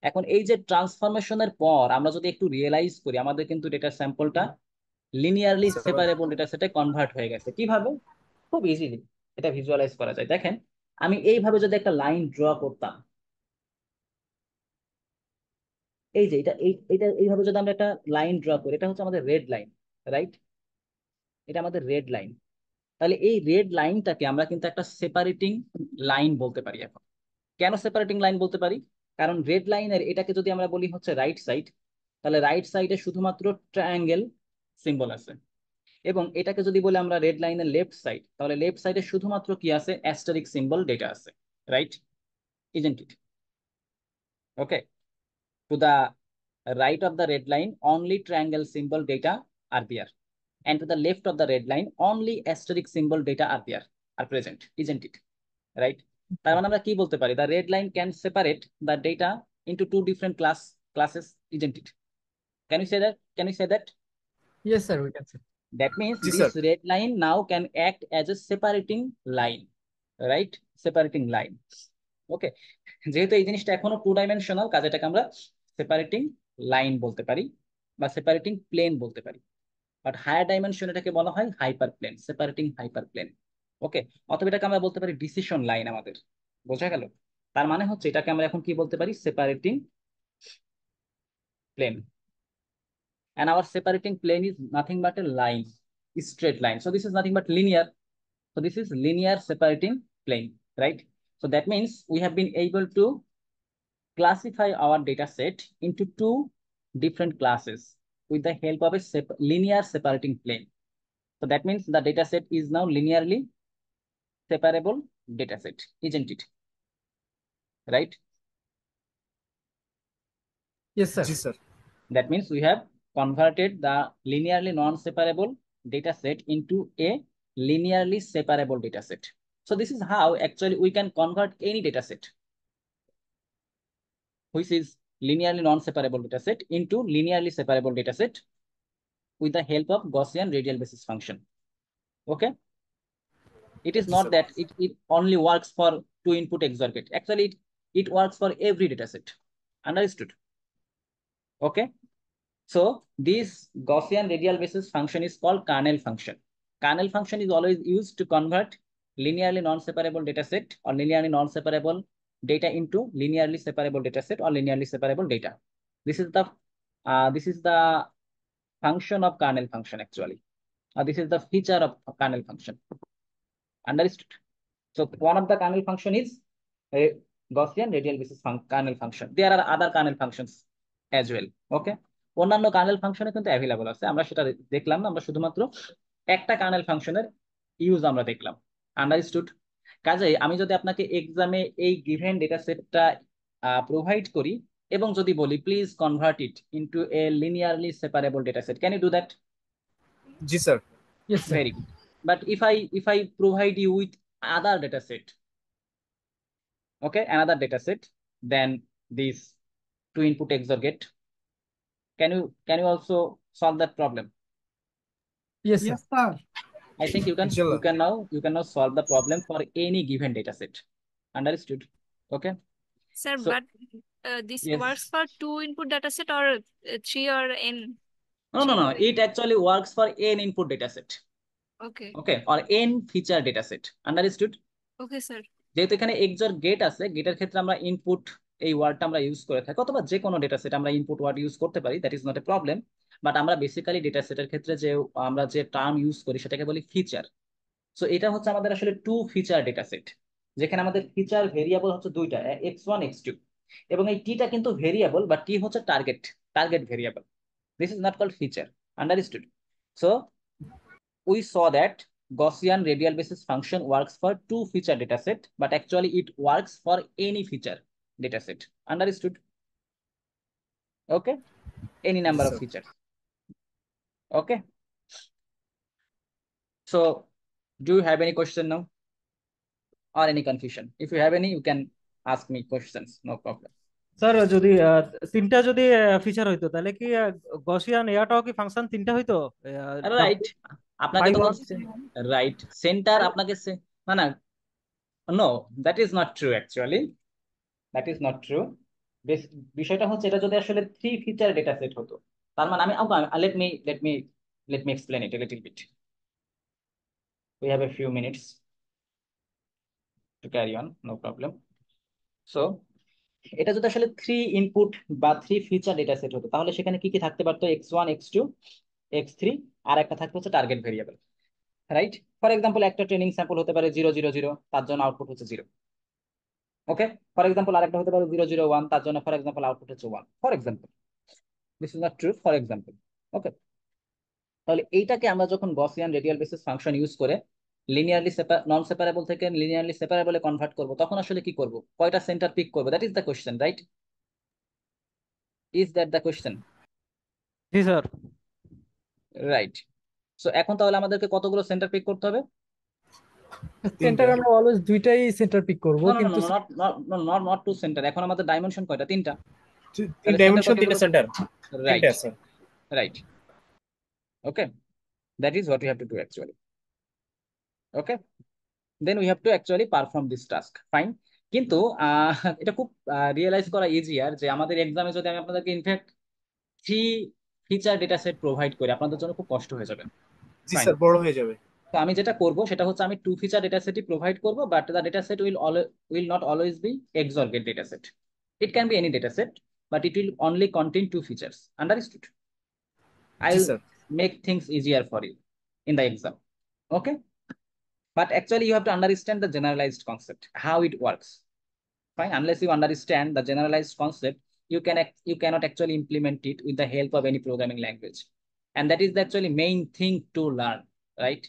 এখন এই যে ট্রান্সফরমেশনের পর আমরা যদি একটু রিয়েলাইজ করি, আমাদের কিন্তু ডেটা স্যাম্পলটা লিনিয়ারলি স্যার, সেপারেবল ডেটা সেটে কনভার্ট হয়ে গেছে। কিভাবে? খুব ইজিলি এটা ভিজুয়ালাইজ করা যায়। দেখেন, আমি এইভাবে যদি একটা লাইন ড্র করতাম, এই যে এটা এইভাবে যদি আমরা একটা লাইন ড্র করি, এটা হচ্ছে আমাদের রেড লাইন, রাইট? এটা আমাদের রেড লাইন। তাহলে এই রেড লাইনটাকে আমরা কিন্তু একটা সেপারেটিং লাইন বলতে পারি। এখন কেন সেপারেটিং লাইন বলতে পারি, কারণ রেড লাইনের এটাকে যদি আমরা বলি হচ্ছে রাইট সাইড, তাহলে রাইট সাইডে শুধুমাত্র ট্রায়াঙ্গেল সিম্বল আছে। এবং এটাকে যদি বলি আমরা রেড লাইনের লেফট সাইড, তাহলে লেফট সাইডে শুধুমাত্র কি আছে, অ্যাস্টেরিক সিম্বল ডেটা আছে, right? Isn't it? Okay, to the right of the red line only triangle symbol data are there, and to the left of the red line only asterisk symbol data are there, are present, isn't it? Right? তার মানে আমরা কি বলতে পারি, the red line can separate the data into two different classes, isn't it? Can you say that? Yes, sir. We can say. That means G this sir. red line now can act as a separating line, right? Separating line. Okay, যেহেতু এই জিনিসটা এখনো 2 ডাইমেনশনাল, কাজে এটাকে আমরা সেপারেটিং লাইন বলতে পারি বা সেপারেটিং প্লেন বলতে পারি। বাট হায়ার ডাইমেনশন এটাকে বলা হয় hyperplane, separating hyperplane. Okay, অথবা এটাকে আমরা বলতে পারি ডিসিশন লাইন আমাদের, বোঝা গেল? তার মানে হচ্ছে এটাকে আমরা এখন কি বলতে পারি, separating plane. And our separating plane is nothing but a line, straight line. So this is nothing but linear. So this is linear separating plane, right? So that means we have been able to classify our data set into two different classes with the help of a linear separating plane. So that means the data set is now linearly separable data set, isn't it? Right? Yes, sir. G sir. That means we have converted the linearly non-separable data set into a linearly separable data set. So this is how actually we can convert any data set. which is linearly non-separable data set into linearly separable data set with the help of Gaussian radial basis function. Okay. It is Yes, not sir. that it only works for two input XOR gate. Actually, it works for every data set. Understood? Okay. So this Gaussian radial basis function is called kernel function. Kernel function is always used to convert linearly non-separable data set or linearly non-separable data into linearly separable data set or linearly separable data. This is the function of kernel function actually. This is the feature of kernel function. Understood? So one of the kernel function is a Gaussian radial basis kernel function. There are other kernel functions as well. Okay. অন্যান্য কার্নেল ফাংশনে কিন্তু অ্যাভেলেবল আছে, আমরা সেটা দেখলাম না, আমরা শুধুমাত্র একটা কার্নেল ফাংশনের ইউজ আমরা দেখলাম। আন্ডারস্টুড? কাজেই আমি যদি আপনাকে এক্সামে এই গিভেন ডেটা সেটটা প্রোভাইড করি এবং যদি বলি please convert it into a linearly separable data set, can you do that? জি sir. Yes, sir. Very good. But if I provide you with other data set, okay, another data set, then this two input XOR gate, can you also solve that problem? Yes, sir. Yes, sir. I think you Inshallah. can now solve the problem for any given data set. Understood? Okay. Sir, So but this yes. works for two input dataset or three or n? No. It actually works for n input data set. Okay. Okay, or n feature data set. Understood? Okay, sir. যেহেতু এখানে XOR গেট আছে, গেটের ক্ষেত্রে আমরা ইনপুট এই ওয়ার্ডটা আমরা ইউজ করে থাকি, অথবা যে কোনো ডেটা সেট আমরা ইনপুট ওয়ার্ড ইউজ করতে পারি, that is not a problem. But আমরা বেসিক্যালি ডেটা সেটের ক্ষেত্রে আমরা যে টার্ম ইউজ করি সেটাকে বলি ফিচার। সো এটা হচ্ছে আমাদের আসলে টু ফিচার ডেটা সেট, যেখানে আমাদের ফিচার ভেরিয়েবল হচ্ছে দুইটা, x1 x2, এবং এই টিটা কিন্তু ভেরিয়েবল, বা টি হচ্ছে target variable. This is not called feature. Understood? So we saw that Gaussian radial basis function works for two feature dataset, but actually it works for any feature dataset. Understood? Okay, any number Yes, of sir. features. Okay, so do you have any question now or any confusion? If you have any, you can ask me questions, no problem. Sir যদি তিনটা যদি ফিচার হইতো তাহলে কি গসিয়ান এয়াটাও কি ফাংশন তিনটা হইতো? রাইট, আপনাকে তো Five রাইট সেন্টার আপনাকে না no, that is not true actually, that is not true. বিষয়টা হচ্ছে এটা যদি আসলে থ্রি ফিচার ডেটা সেট হতো, তার মানে আমি let me explain it a little bit. We have a few minutes to carry on, no problem. So এটা যদি আসলে থ্রি ইনপুট বা থ্রি ফিচার ডেটা সেট হতো, তাহলে সেখানে কি কি থাকতে পারতো? x1 x2 x3, আর একটা থাকতে হচ্ছে target variable, right? For example একটা ট্রেনিং স্যাম্পল হতে পারে 000, তার জন্য আউটপুট হচ্ছে 0। ওকে, ফর এক্সাম্পল আরেকটা হতে পারে 001, তার জন্য ফর এক্সাম্পল আউটপুট হচ্ছে 1, for example. This is not true, for example. Okay, তাহলে এইটাকে আমরা যখন Gaussian radial basis function use করে লিনিয়ারলি নন সেপারেবল থেকে লিনিয়ারলি সেপারেবলে কনভার্ট করব, তখন আসলে কি করব? কয়টা সেন্টার পিক করব? That is the question, right? Is that the question? জি স্যার। রাইট। সো এখন তাহলে আমাদেরকে কতগুলো সেন্টার পিক করতে হবে? সেন্টার আমরা অলওয়েজ দুইটাই সেন্টার পিক করব, কিন্তু নট টু সেন্টার। এখন আমাদের ডাইমেনশন কয়টা? তিনটা। তিন ডাইমেনশন, তিনটা সেন্টার। রাইট, তিনটা sir. Right. Okay, that is what we have to do actually. Okay, then we have to actually perform this task. Fine. কিন্তু এটা খুব রিয়েলাইজ করা ইজিয়ার যে আমাদের এক্সামে যদি আমি আপনাদেরকে in fact three feature data set provide করি, আপনাদের জন্য খুব কষ্ট হয়ে যাবে। জি স্যার, বড় হয়ে যাবে। তো আমি যেটা করব সেটা হচ্ছে আমি টু ফিচার ডেটা সেটই প্রোভাইড করব, but the data set will not always be XOR gate data set. It can be any data set, but it will only contain two features. Understood? G I'll sir. make things easier for you in the exam. Okay, but actually you have to understand the generalized concept, how it works. Fine, unless you understand the generalized concept, you cannot actually implement it with the help of any programming language, and that is the actually main thing to learn, right?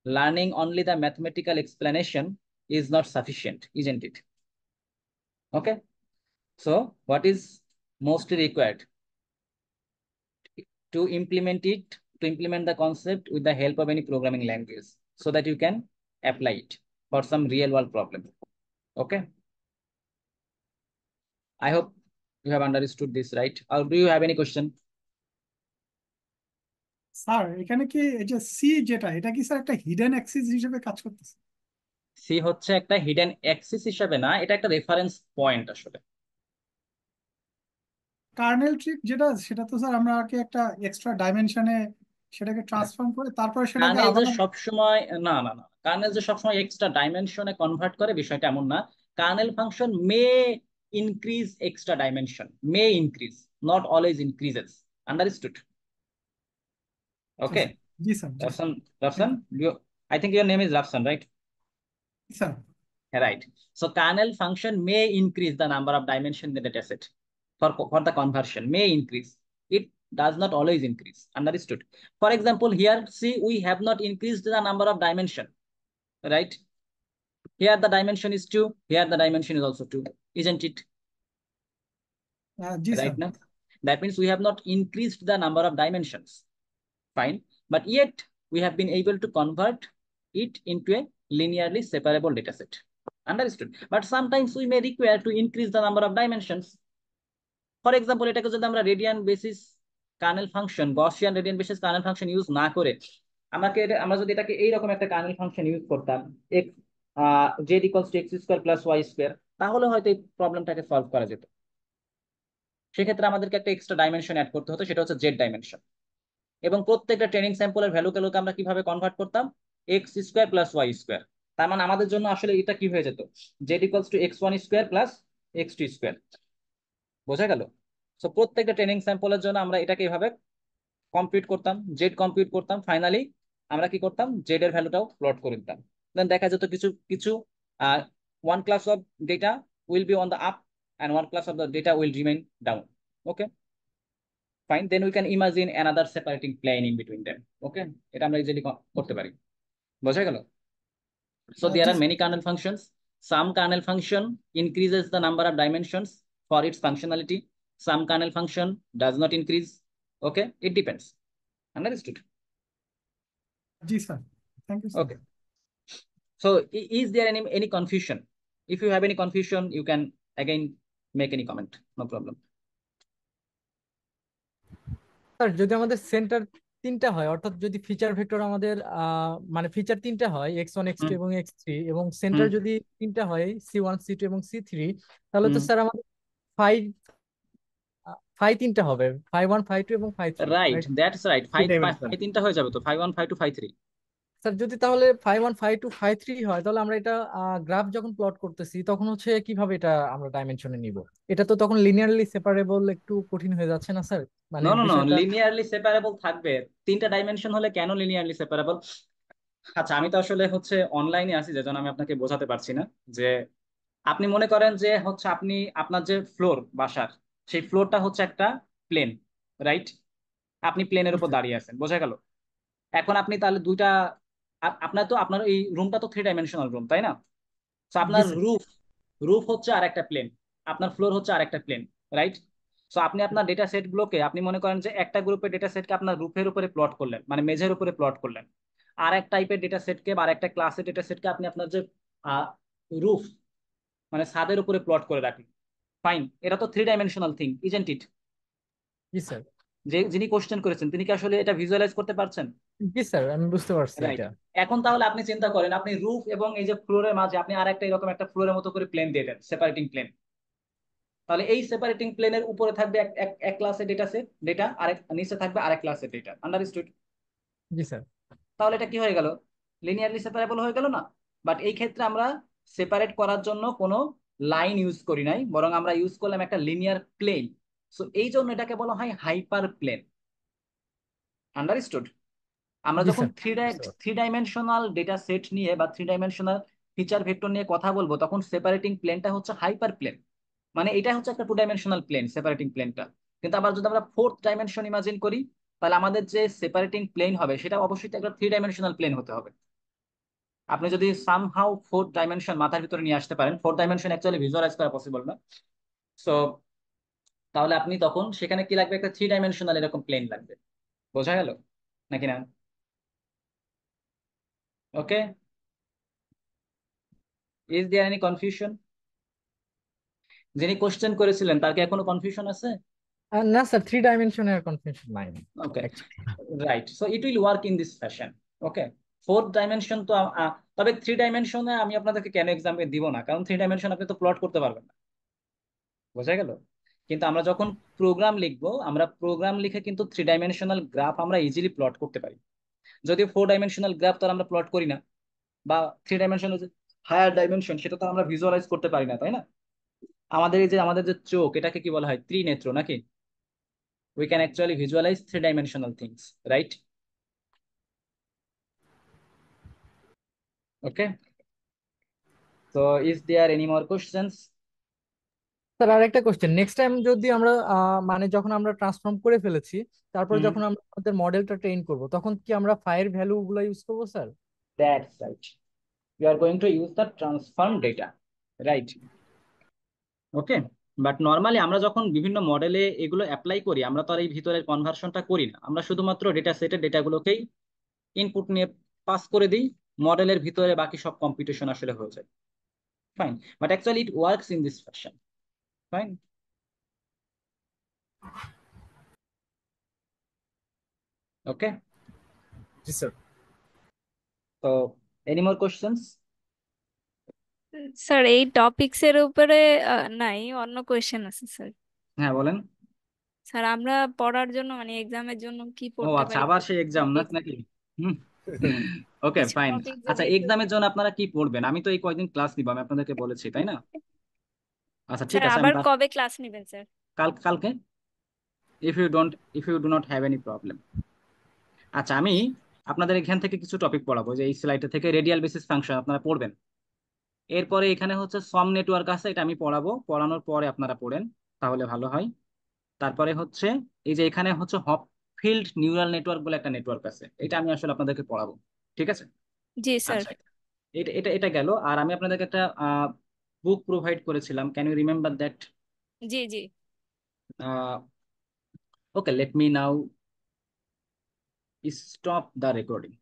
Learning only the mathematical explanation is not sufficient, isn't it? Okay, so what is mostly required? To implement the concept with the help of any programming language, so that you can apply it for some real world problem. Okay, I hope You have understood this, right? Or do you have any question? Sir এখানে কি এই যে সি যেটা, এটা কি স্যার একটা হিডেন অ্যাক্সিস হিসেবে কাজ করতেছে? সি হচ্ছে একটা হিডেন অ্যাক্সিস হিসাবে না, এটা একটা রেফারেন্স পয়েন্ট আসলে। কার্নেল ট্রিক যেটা, সেটা তো স্যার আমরা আর কি একটা এক্সট্রা ডাইমেনশনে সেটাকে ট্রান্সফর্ম করে তারপরে সেটাকে কার্নেল যে আবার। সবসময় না না না কার্নেল যে সবসময় এক্সট্রা ডাইমেনশনে কনভার্ট করে বিষয়টা এমন না। Kernel function may increase extra dimension, may increase, not always increases. Understood? ওকে। জি sir, G sir. Rafsan, Rafsan, I think your name is Rafsan, right? Sir Right. So kernel function may increase the number of dimension in the data set for the conversion, may increase. It does not always increase. Understood? For example, here, see, we have not increased the number of dimension, right? Here the dimension is 2, here the dimension is also 2, isn't it? জি sir. Right now? That means we have not increased the number of dimensions. Fine. But yet, we have been able to convert it into a linearly separable data set. Understood? But sometimes we may require to increase the number of dimensions. For example, এটাকে যদি আমরা radian basis kernel function, Gaussian radian basis kernel function use না করে আমরা যদি এটাকে এইরকম একটা কার্নেল ফাংশন ইউজ করতাম, x z equals to x square plus y square, তাহলে হয়তো এই প্রবলেমটাকে সলভ করা যেত। সেক্ষেত্রে আমাদেরকে একটা এক্সট্রা ডাইমেনশন অ্যাড করতে হতো, সেটা হচ্ছে জেড ডাইমেনশন। এবং প্রত্যেকটা ট্রেনিং স্যাম্পলের ভ্যালুগুলোকে আমরা কিভাবে কনভার্ট করতাম, x square plus y square. তার মানে আমাদের জন্য আসলে এটা কি হয়ে যেত, Z equals to x one square plus x two square. বোঝা গেল? সো প্রত্যেকটা ট্রেনিং স্যাম্পলের জন্য আমরা এটাকে এইভাবে কম্পিউট করতাম, জেড কম্পিউট করতাম, ফাইনালি আমরা কি করতাম, জেড এর ভ্যালুটাও প্লট করে দিতাম। দেন দেখা যেত কিছু কিছু one class of data will be on the up and one class of the data will remain down. Okay, fine. Then we can imagine another separating plane in between them. Okay, এটা আমরা ইজিলি করতে পারি। বোঝা গেল? So there G are many kernel functions. Some kernel function increases the number of dimensions for its functionality. Some kernel function does not increase. Okay, it depends. Understood? জি sir, thank you sir. Okay. So is there any confusion? If you have any confusion, you can again make any comment. No problem. Sir যদি আমাদের সেন্টার তিনটা হয়, অর্থাৎ যদি ফিচার ভেক্টর আমাদের মানে ফিচার তিনটা হয় x1 x2 হুম এবং x3, এবং সেন্টার হুম যদি তিনটা হয় c1 c2 এবং c3, তাহলে তো হুম স্যার আমাদের ফাই ফাই তিনটা হবে, ফাই 1 ফাই 2 এবং phi 3, Right, right? that's right. Three five dimensional. তিনটা হয়ে যাবে তো, 5 1 5 2 5 3। স্যার যদি তাহলে ফাই 1 ফাই 2 ফাই 3 হয়, তাহলে আমরা এটা গ্রাফ যখন প্লট করতেছি তখন হচ্ছে কিভাবে এটা আমরা ডাইমেনশনে নিব? এটা তো তখন লিনিয়ারলি সেপারেবল, একটু কঠিন হয়ে যাচ্ছে না স্যার মানে নো নো নো, বিষয়টা? লিনিয়ারলি সেপারেবল থাকবে। তিনটা ডাইমেনশন হলে কেন লিনিয়ারলি সেপারেবল? আচ্ছা, আমি তো আসলে হচ্ছে অনলাইনে আছি, যে জন্য আমি আপনাকে বোঝাতে পারছি না। যে আপনি মনে করেন যে হচ্ছে আপনি আপনার যে ফ্লোর বাসার, সেই ফ্লোরটা হচ্ছে একটা প্লেন, রাইট? আপনি প্লেনের উপর দাঁড়িয়ে আছেন, বোঝা গেল? এখন আপনি তাহলে দুইটা, আপনার এই রুমটা তো 3 ডাইমেনশনাল রুম, তাই না? তো জি আপনার স্যার। রুফ রুফ হচ্ছে আর একটা প্লেন, আপনার ফ্লোর হচ্ছে আর একটা প্লেন, রাইট? সো আপনি আপনার ডেটা সেট গুলোকে, আপনি মনে করেন যে একটা গ্রুপের ডেটা সেটকে আপনার রুফের উপরে প্লট করলেন, মানে মেঝের উপরে প্লট করলেন। আর এক টাইপের ডেটা সেটকে বা আর একটা ক্লাসের ডেটা সেটকে আপনি আপনার যে রুফ মানে ছাদের উপরে প্লট করে রাখলেন। ফাইন, এটা তো 3 dimensional thing, isn't it? G sir. যিনি কোশ্চেন করেছেন তিনি কি আসলে এটা ভিজুয়ালাইজ করতে পারছেন? জি স্যার, আমি বুঝতে পারছি রাইট। এটা। এখন তাহলে আপনি চিন্তা করেন, আপনি রুফ এবং এই যে ফ্লোরের মাঝে আপনি আর একটা এরকম একটা ফ্লোরের মতো করে প্লেন দিয়ে দেন, সেপারেটিং প্লেন। তাহলে এই সেপারেটিং প্লেনের উপরে থাকবে এক এক এক ক্লাসের ডেটা সেট ডেটা, আরেক নিচে থাকবে আরেক ক্লাসের ডেটা। আন্ডারস্টুড? জি স্যার। তাহলে এটা কি হয়ে গেল, লিনিয়ারলি সেপারেবল হয়ে গেল না? বাট এই ক্ষেত্রে আমরা সেপারেট করার জন্য কোনো লাইন ইউজ করি নাই, বরং আমরা ইউজ করলাম একটা লিনিয়ার প্লেন। সো এই জন্য এটাকে বলা হয় হাইপার প্লেন। আন্ডারস্টুড? আমরা জি যখন স্যার, বুঝতে পারছি। থ্রি ডাইমেনশনাল ডেটা সেট নিয়ে বা 3 ডাইমেনশনাল ফিচার ভেক্টর নিয়ে কথা বলবো, তখন সেপারেটিং প্লেনটা হচ্ছে হাইপার প্লেন। মানে এটা হচ্ছে একটা 2 ডাইমেনশনাল প্লেন, সেপারেটিং প্লেনটা। কিন্তু আবার যদি আমরা 4th ডাইমেনশন ইমাজিন করি, তাহলে আমাদের যে সেপারেটিং প্লেন হবে সেটা অবশ্যই একটা 3 ডাইমেনশনাল প্লেন হতে হবে। আপনি যদি সামহাউ 4th ডাইমেনশন মাথার ভিতরে নিয়ে আসতে পারেন, 4th ডাইমেনশন অ্যাকচুয়ালি ভিজুয়ালাইজ করা পসিবল না। সো তাহলে আপনি তখন সেখানে কি লাগবে, একটা 3 ডাইমেনশনাল এরকম প্লেন লাগবে। বোঝা গেল নাকি না? ওকে, is there any confusion? যিনি কোশ্চেন করেছিলেন তার কি এখনো কনফিউশন আছে? না স্যার, 3 ডাইমেনশনের কনফিউশন নাই ওকে, actually। Right. So it will work in this fashion. Okay, fourth dimension তো তবে 3 ডাইমেনশনে আমি আপনাদেরকে কেন এক্সাম্পল দিব না, কারণ 3 ডাইমেনশন আপনি তো প্লট করতে পারবেন না, বোঝা গেল? কিন্তু আমরা যখন প্রোগ্রাম লিখবো, আমরা প্রোগ্রাম লিখে কিন্তু 3 ডাইমেনশনাল গ্রাফ আমরা ইজিলি প্লট করতে পারি। যদিও 4 ডাইমেনশনাল গ্রাফ তো আর আমরা প্লট করি না, বা 3 ডাইমেনশনাল যে হায়ার ডাইমেনশন সেটা তো আমরা ভিজুয়ালাইজ করতে পারি না, তাই না? আমাদের যে চোখ, এটাকে কি বলা হয়? ত্রিনেত্র নাকি? we can actually visualize 3 dimensional things, right? Okay, so is there any more questions? Sir আর একটা কোশ্চেন, নেক্সট টাইম যদি আমরা মানে যখন আমরা ট্রান্সফর্ম করে ফেলেছি, তারপর Hmm, যখন আমরা আমাদের মডেলটা ট্রেন করব, তখন কি আমরা ফাইয়ের ভ্যালু গুলো ইউজ করবো sir? that's right, we are going to use the transform data, right? Okay, but normally আমরা যখন বিভিন্ন মডেলে এগুলো অ্যাপ্লাই করি, আমরা তো আর এই ভিতরের কনভার্সনটা করি না, আমরা শুধুমাত্র ডেটা সেটের ডেটাগুলোকেই ইনপুট নিয়ে পাস করে দিই, মডেলের ভিতরে বাকি সব কম্পিউটেশন আসলে হয়ে যায়। Fine, but actually it works in this fashion. Fine, ওকে। জি স্যার। তো এনি মোর কোশ্চেন্স? স্যার এই টপিকস এর উপরে নাই, অন্য কোয়েশ্চেন আছে স্যার। হ্যাঁ বলেন। স্যার আমরা পড়ার জন্য মানে এক্সামের জন্য কি ও পড়তে আচ্ছা, পারি? আবার সেই এক্সাম টপিক, নাকি? হুম, ওকে কিছু ফাইন। টপিক আচ্ছা, যদি একটু। এক্সামের জন্য আপনারা কি পড়বেন? আমি তো এই কয়দিন ক্লাস নিব, আমি আপনাদেরকে বলেছি, তাই না? আচ্ছা ঠিক স্যার আছে, আমি আবার কবে ক্লাস নেবেন স্যার? কালকে, if you do not have any problem. আচ্ছা, আমি আপনাদের এখান থেকে কিছু টপিক পড়াবো, যে এই স্লাইডে থেকে রেডিয়াল বেসিস ফাংশন আপনারা পড়বেন। এরপরে এখানে হচ্ছে সম নেটওয়ার্ক আছে, এটা আমি পড়াবো, পড়ানোর পরে আপনারা পড়েন, তাহলে ভালো হয়। তারপরে হচ্ছে এই যে এখানে হচ্ছে হপফিল্ড নিউরাল নেটওয়ার্ক বলে একটা নেটওয়ার্ক আছে, এটা আমি আসলে আপনাদেরকে পড়াবো, ঠিক আছে? জি স্যার। আচ্ছা, এটা এটা এটা গেল। আর আমি আপনাদেরকে একটা বুক প্রোভাইড করেছিলাম, ক্যান ইউ রিমেম্বার দ্যাট? জি জি। Okay, let me now stop the recording.